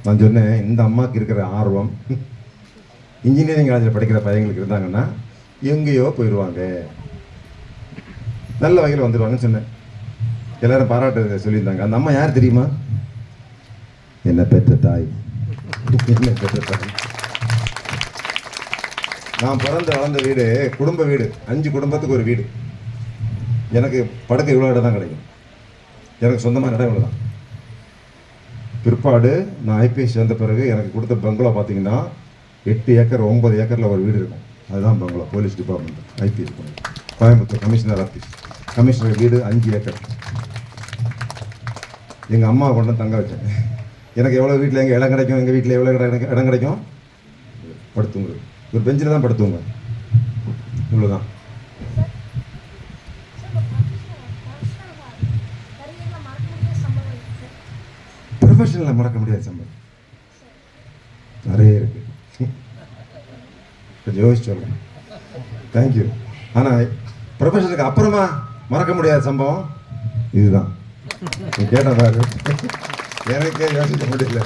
நான் சொன்னேன், இந்த அம்மாவுக்கு இருக்கிற ஆர்வம் இன்ஜினியரிங் காலேஜில் படிக்கிற பையங்களுக்கு இருந்தாங்கன்னா எங்கேயோ போயிடுவாங்க, நல்ல வகையில் வந்துடுவாங்கன்னு சொன்னேன். எல்லாரும் பாராட்டு சொல்லியிருந்தாங்க. அந்த அம்மா யார் தெரியுமா? என்ன பெற்ற தாய். என்ன பெற்ற தாய். நான் பிறந்து வளர்ந்த வீடு குடும்ப வீடு. 5 குடும்பத்துக்கு ஒரு வீடு. எனக்கு படுக்க இவ்வளோ இடம் தான் கிடைக்கும். எனக்கு சொந்தமாக இடம் இவ்வளோ தான். பிற்பாடு நான் ஐபிஎஸ் சேர்ந்த பிறகு எனக்கு கொடுத்த பங்களா பார்த்தீங்கன்னா 8 ஏக்கர் 9 ஏக்கரில் ஒரு வீடு இருக்கும். அதுதான் பங்களா. Police department, IPS Coimbatore commissioner office. Commissioner வீடு 5 ஏக்கர். எங்கள் அம்மா கொண்டு தங்க வச்சேன். எனக்கு எவ்வளோ வீட்டில் எங்கள் இடம் கிடைக்கும், எங்கள் வீட்டில் எவ்வளோ இடம் கிடைக்கும்? படுத்துங்க, ஒரு பெஞ்சில் தான் படுத்துங்க. இவ்வளோதான். ப்ரொஃபஷனில் மறக்க முடியாது சம்பவம் நிறைய இருக்கு. கொஞ்சம் யோசிச்சு சொல்லுங்க. தேங்க்யூ. ஆனால் ப்ரொஃபஷனுக்கு அப்புறமா மறக்க முடியாத சம்பவம் இதுதான். கேட்ட பாரு, எனக்கே யோசிக்க முடியல.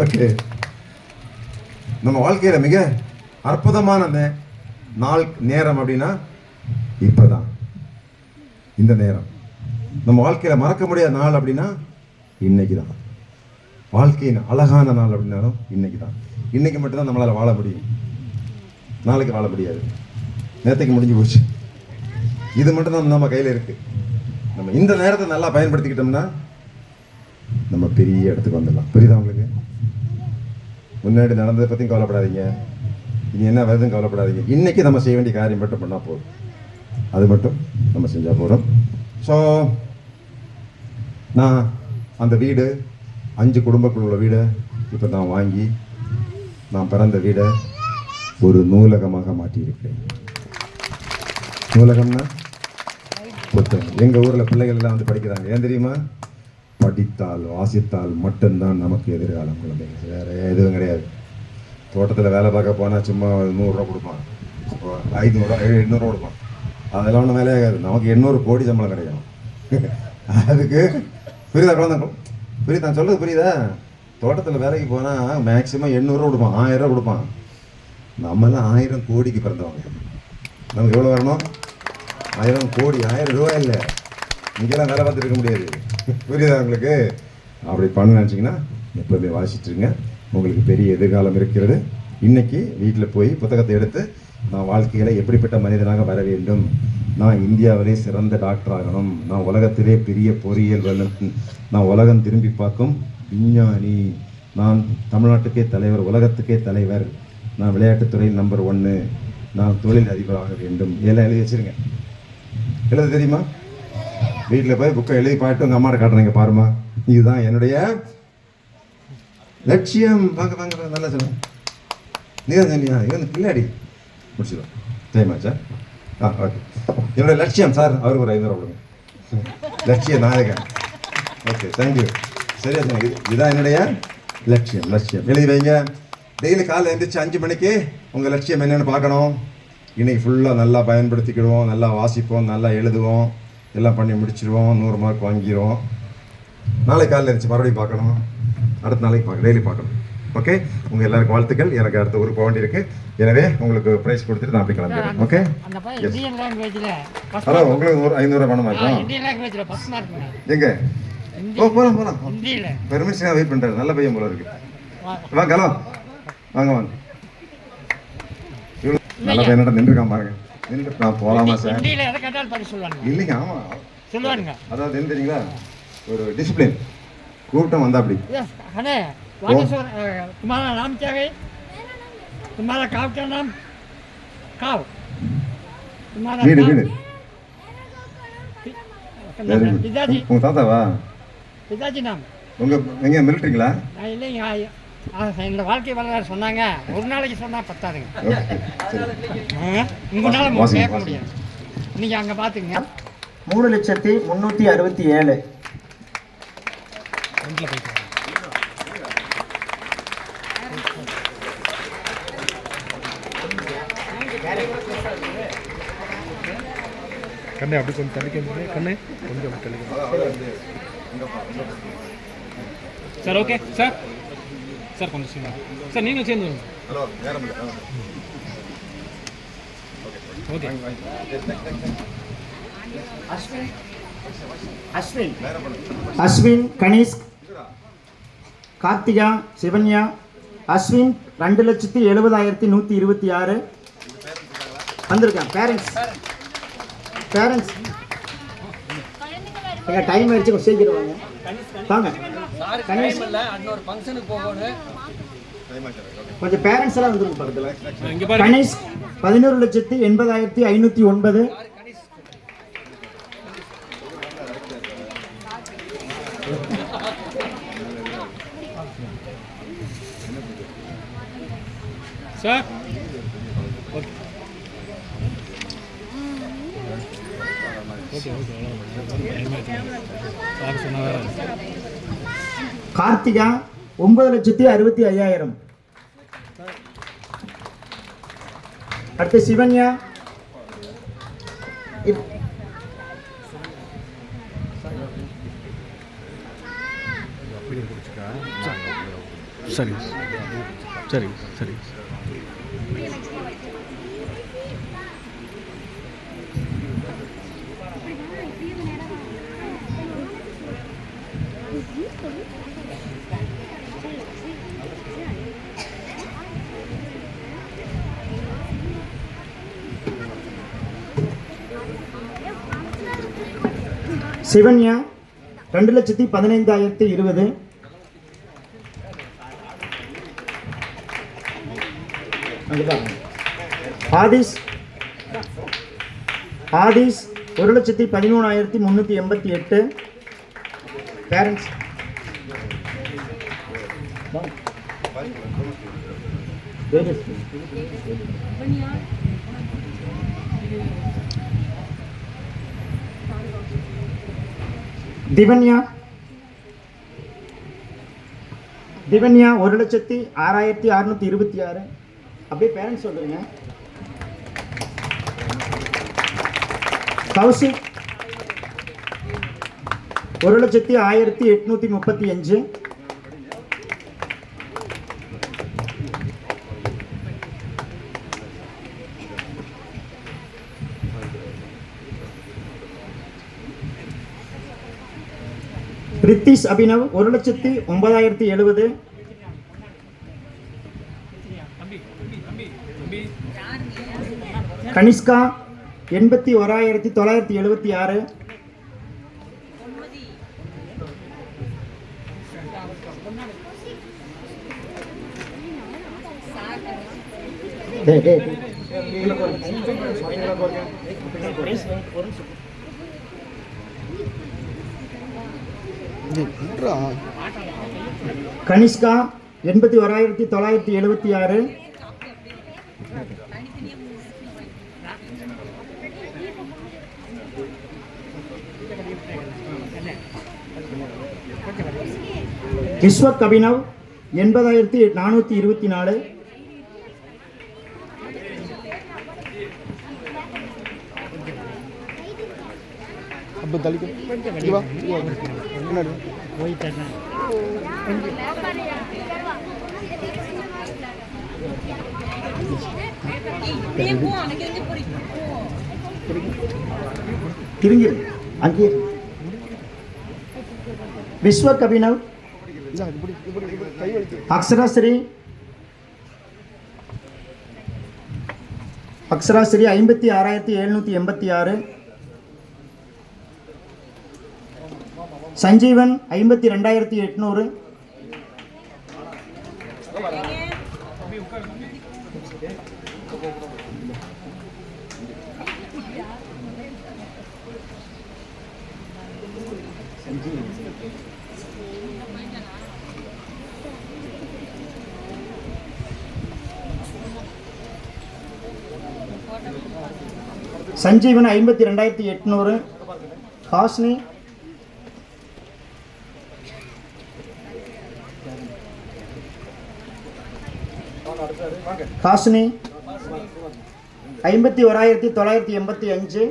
ஓகே, நம்ம வாழ்க்கையில் மிக அற்புதமான நாள் நேரம் அப்படின்னா இப்போதான், இந்த நேரம். நம்ம வாழ்க்கையில் மறக்க முடியாத நாள் அப்படின்னா இன்னைக்கு தான். வாழ்க்கையின் அழகான நாள் அப்படின்னாலும் இன்னைக்கு தான். இன்னைக்கு மட்டும்தான் நம்மளால் வாழ முடியும், நாளைக்கு வாழ முடியாது. நேற்றுக்கு முடிஞ்சு போச்சு. இது மட்டும்தான் நம்ம கையில் இருக்கு. நம்ம இந்த நேரத்தை நல்லா பயன்படுத்திக்கிட்டோம்னா நம்ம பெரிய இடத்துக்கு வந்துடலாம். புரியுதா உங்களுக்கு? முன்னாடி நடந்ததை பற்றியும் கவலைப்படாதீங்க, இனி என்ன வருதுன்னு கவலைப்படாதீங்க. இன்னைக்கு நம்ம செய்ய வேண்டிய காரியம் மட்டும் பண்ணால் போதும். அது மட்டும் நம்ம செஞ்சால் போதும். ஸோ நான் அந்த வீடு 5 குடும்பக்குள்ள உள்ள வீடை இப்போ நான் வாங்கி நான் பிறந்த வீடை ஒரு நூலகமாக மாற்றியிருக்கிறேன். நூலகம்னா புத்தகம். எங்கள் ஊரில் பிள்ளைகள் எல்லாம் வந்து படிக்கிறாங்க. ஏன் தெரியுமா? படித்தால் வாசித்தால் மட்டும்தான் நமக்கு எதிர்காலம். குழந்தைங்க வேறு எதுவும் கிடையாது. தோட்டத்தில் வேலை பார்க்க போனால் சும்மா 100 ரூபா கொடுப்பான், 500 ரூபா 800 ரூபா கொடுப்பான். அதெல்லாம் ஒன்றும் வேலையாகாது. நமக்கு 800 கோடி சம்பளம் கிடைக்கும். அதுக்கு புரியுதா குழந்தைங்க? புரியுது நான் சொல்கிறது? புரியுதா? தோட்டத்தில் வேலைக்கு போனால் மேக்ஸிமம் 800 ரூபா கொடுப்பான், 1000 ரூபா கொடுப்பான். நம்மெல்லாம் 1000 கோடிக்கு பிறந்தவங்க. நமக்கு எவ்வளோ வரணும்? 1000 கோடி. 1000 ரூபா இல்லை, இங்கெல்லாம் வேலை பார்த்துட்டு இருக்க முடியாது. புரியுதா உங்களுக்கு? அப்படி பண்ண நினச்சிங்கன்னா எப்போவுமே வாசிச்சுருங்க. உங்களுக்கு பெரிய எதிர்காலம் இருக்கிறது. இன்னைக்கு வீட்டில் போய் புத்தகத்தை எடுத்து நான் வாழ்க்கையில் எப்படிப்பட்ட மனிதனாக வர வேண்டும், நான் இந்தியாவிலே சிறந்த டாக்டர் ஆகணும், நான் உலகத்திலே பெரிய பொறியியல் வல்லுநர், நான் உலகம் திரும்பி பார்க்கும் விஞ்ஞானி, நான் தமிழ்நாட்டுக்கே தலைவர், உலகத்துக்கே தலைவர், நான் விளையாட்டுத்துறையில் நம்பர் 1, நான் தொழில் அதிபராக வேண்டும், இதெல்லாம் எழுதி வச்சுருங்க. எழுத தெரியுமா? வீட்டில் போய் புக்கை எழுதி பாட்டு உங்கள் அம்மாட்ட காட்டுறீங்க, பாருமா இதுதான் என்னுடைய லட்சியம். வாங்க வாங்க நல்லா சொல்லுங்க. நீ தான் சொன்னியா? இவன் பிள்ளாடி முடிச்சிடும். டைமாச்சா? ஓகே. என்னுடைய லட்சியம் சார், அவருக்கு ஒரு 500 கொடுங்க. லட்சிய நாயகன். Okay, thank you. சரியா சொன்னீங்க. இதுதான் என்னுடைய லட்சியம். லட்சியம் எழுதி வைங்க. டெய்லி காலையில் எழுந்திரிச்சு 5 மணிக்கு உங்கள் லட்சியம் என்னென்னு பார்க்கணும். இன்னைக்கு ஃபுல்லாக நல்லா பயன்படுத்திக்கிடுவோம், நல்லா வாசிப்போம், நல்லா எழுதுவோம், எல்லாம் பண்ணி முடிச்சிடுவோம், 100 மார்க் வாங்கிடுவோம். நாளைக்கு காலையில் எழுந்திரிச்சு மறுபடியும் பார்க்கணும், அடுத்த நாளைக்கு பார்க்க, டெய்லி பார்க்கணும். ஓகே, உங்கள் எல்லாருக்கும் வாழ்த்துக்கள். எனக்கு அடுத்த ஊருக்கு போக வேண்டியிருக்கு. எனவே உங்களுக்கு ப்ரைஸ் கொடுத்துட்டு நான் அப்படி கிளம்புறேன். Okay, hello. உங்களுக்கு ஒரு 500 ரூபா பணமா இருக்கும் எங்கே? போகலாம் போகலாம். பெர்மிஷனாக வெயிட் பண்ணுறாரு. நல்ல பையன் போல இருக்கு. வாங்க ஹலோ, வாங்க வாங்க. நல்ல பையன்கிட்ட நின்றுருக்கான் பாருங்க. நின்று நான் போகலாமா சார்? இல்லைங்க, ஆமாம் சொல்லுவாங்க. அதாவது என்ன தெரியுங்களா, ஒரு டிசிப்ளின். கூட்டம் வந்தா அப்படி तुम्हारा नाम क्या है? तुम्हारा गाँव क्या नाम? गाँव तुम्हारा வீடு வீடு पिताजी உங்க தாத்தாவா? पिताजी नाम உங்க எங்க மிலிட்டரிங்களா? நான் இல்லைங்க. எங்களோட வாழ்க்கை வரலாறு சொன்னாங்க. ஒரு நாளைக்கு சொன்னால் பத்தாதுங்க. உங்களால் கேட்க முடியாது. நீங்கள் அங்கே பார்த்துங்க. 3,367,000. கண்ணே அப்படி கொஞ்சம் தள்ளிக்க. கண்ணே கொஞ்சம் அப்படி தள்ளிக்க. Sir okay sir. சார் கொஞ்சம் சீனா சார், நீங்களும் சேர்ந்து வாங்க. ஹலோ, நேரம் இல்லை. ஓகே. அஸ்வின், கணேஷ், கார்த்திகா, சிவன்யா. அஸ்வின் 2,70,126 வந்திருக்கான். பேரண்ட்ஸ் எங்கள் டைம் ஆயிடுச்சு, கொஞ்சம் சீக்கிரம் வாங்க. வாங்க கணேஷ், கொஞ்சம் பேரண்ட்ஸ் எல்லாம் வந்துருங்க பக்கத்தில். கணேஷ் 11,80,509. சார் கார்த்திகா 9,65,000. அடுத்து சிவன்யா சரி சரி சரி. சிவன்யா 2,15,020. ஆதிஷ் 1,13,388. பேரண்ட்ஸ் திவன்யா 1,06,626. அப்படியே பேரண்ட்ஸ் சொல்லுங்க. கௌசிக் 1,01,835. ரித்திஷ் அபினவ் 1,09,070. கனிஷ்கா 81,976. கனிஷ்கா 81,976. விஸ்வக் அபினவ் 80,424. திருங்கி அங்கே விஸ்வக் அபினவ் அக்ஷராஸ்ரீ 56,786. சஞ்சீவன் 52,800. சஞ்சீவன் 52,800. ஹாஸ்னி ஹாஸ்னி 51,985.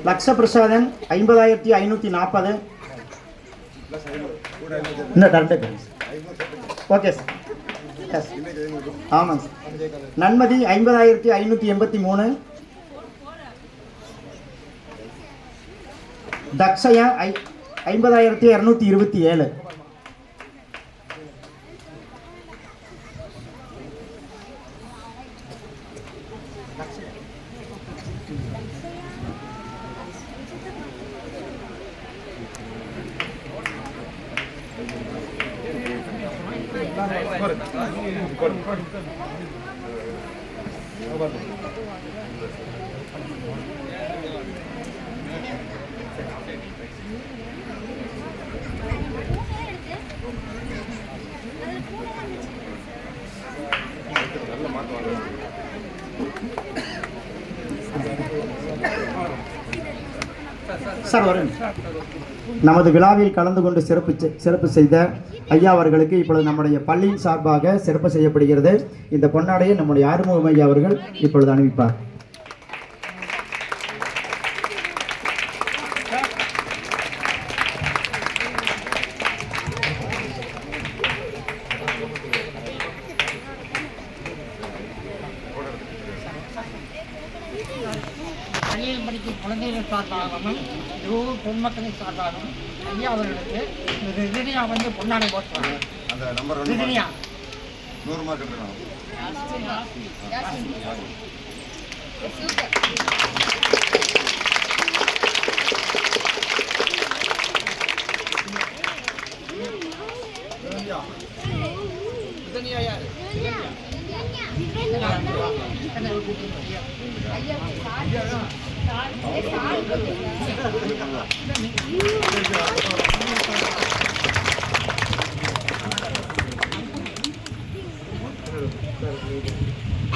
லக்ஷபிரசாதன் 50,540. இன்னும் கரெக்டாக ஓகே சார். எஸ் ஆமாங்க சார். நன்மதி 50,583. தக்ஷயா 50,227. சார் வரும். நமது விழாவில் கலந்து கொண்டு சிறப்பு செய்த ஐயா அவர்களுக்கு இப்பொழுது நம்முடைய பள்ளியின் சார்பாக சிறப்பு செய்யப்படுகிறது. இந்த பொன்னாடையை நம்முடைய ஆறுமுகம் ஐயா அவர்கள் இப்பொழுது அணிவிப்பார். பள்ளியில் படிக்கும் குழந்தைகள் சார்பாகவும் இருவரும் பொதுமக்களின் சார்பாகவும் ஐயா அவர்களுக்கு ரிதினியா வந்து பொன்னாடை போட்டுருவாங்க. அந்த நம்பர் ரிதினியா 100 மார்க் எடுத்துக்கலாம்.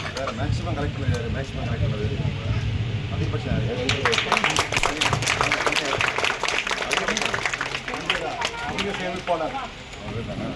வேறு மேக்ஸிமம் கரெக்ட் பண்ணிடுறாரு, மேக்ஸிமம் கரெக்ட் பண்ணது அதிகபட்சம் சேமிப்பாளர் அவர் தானே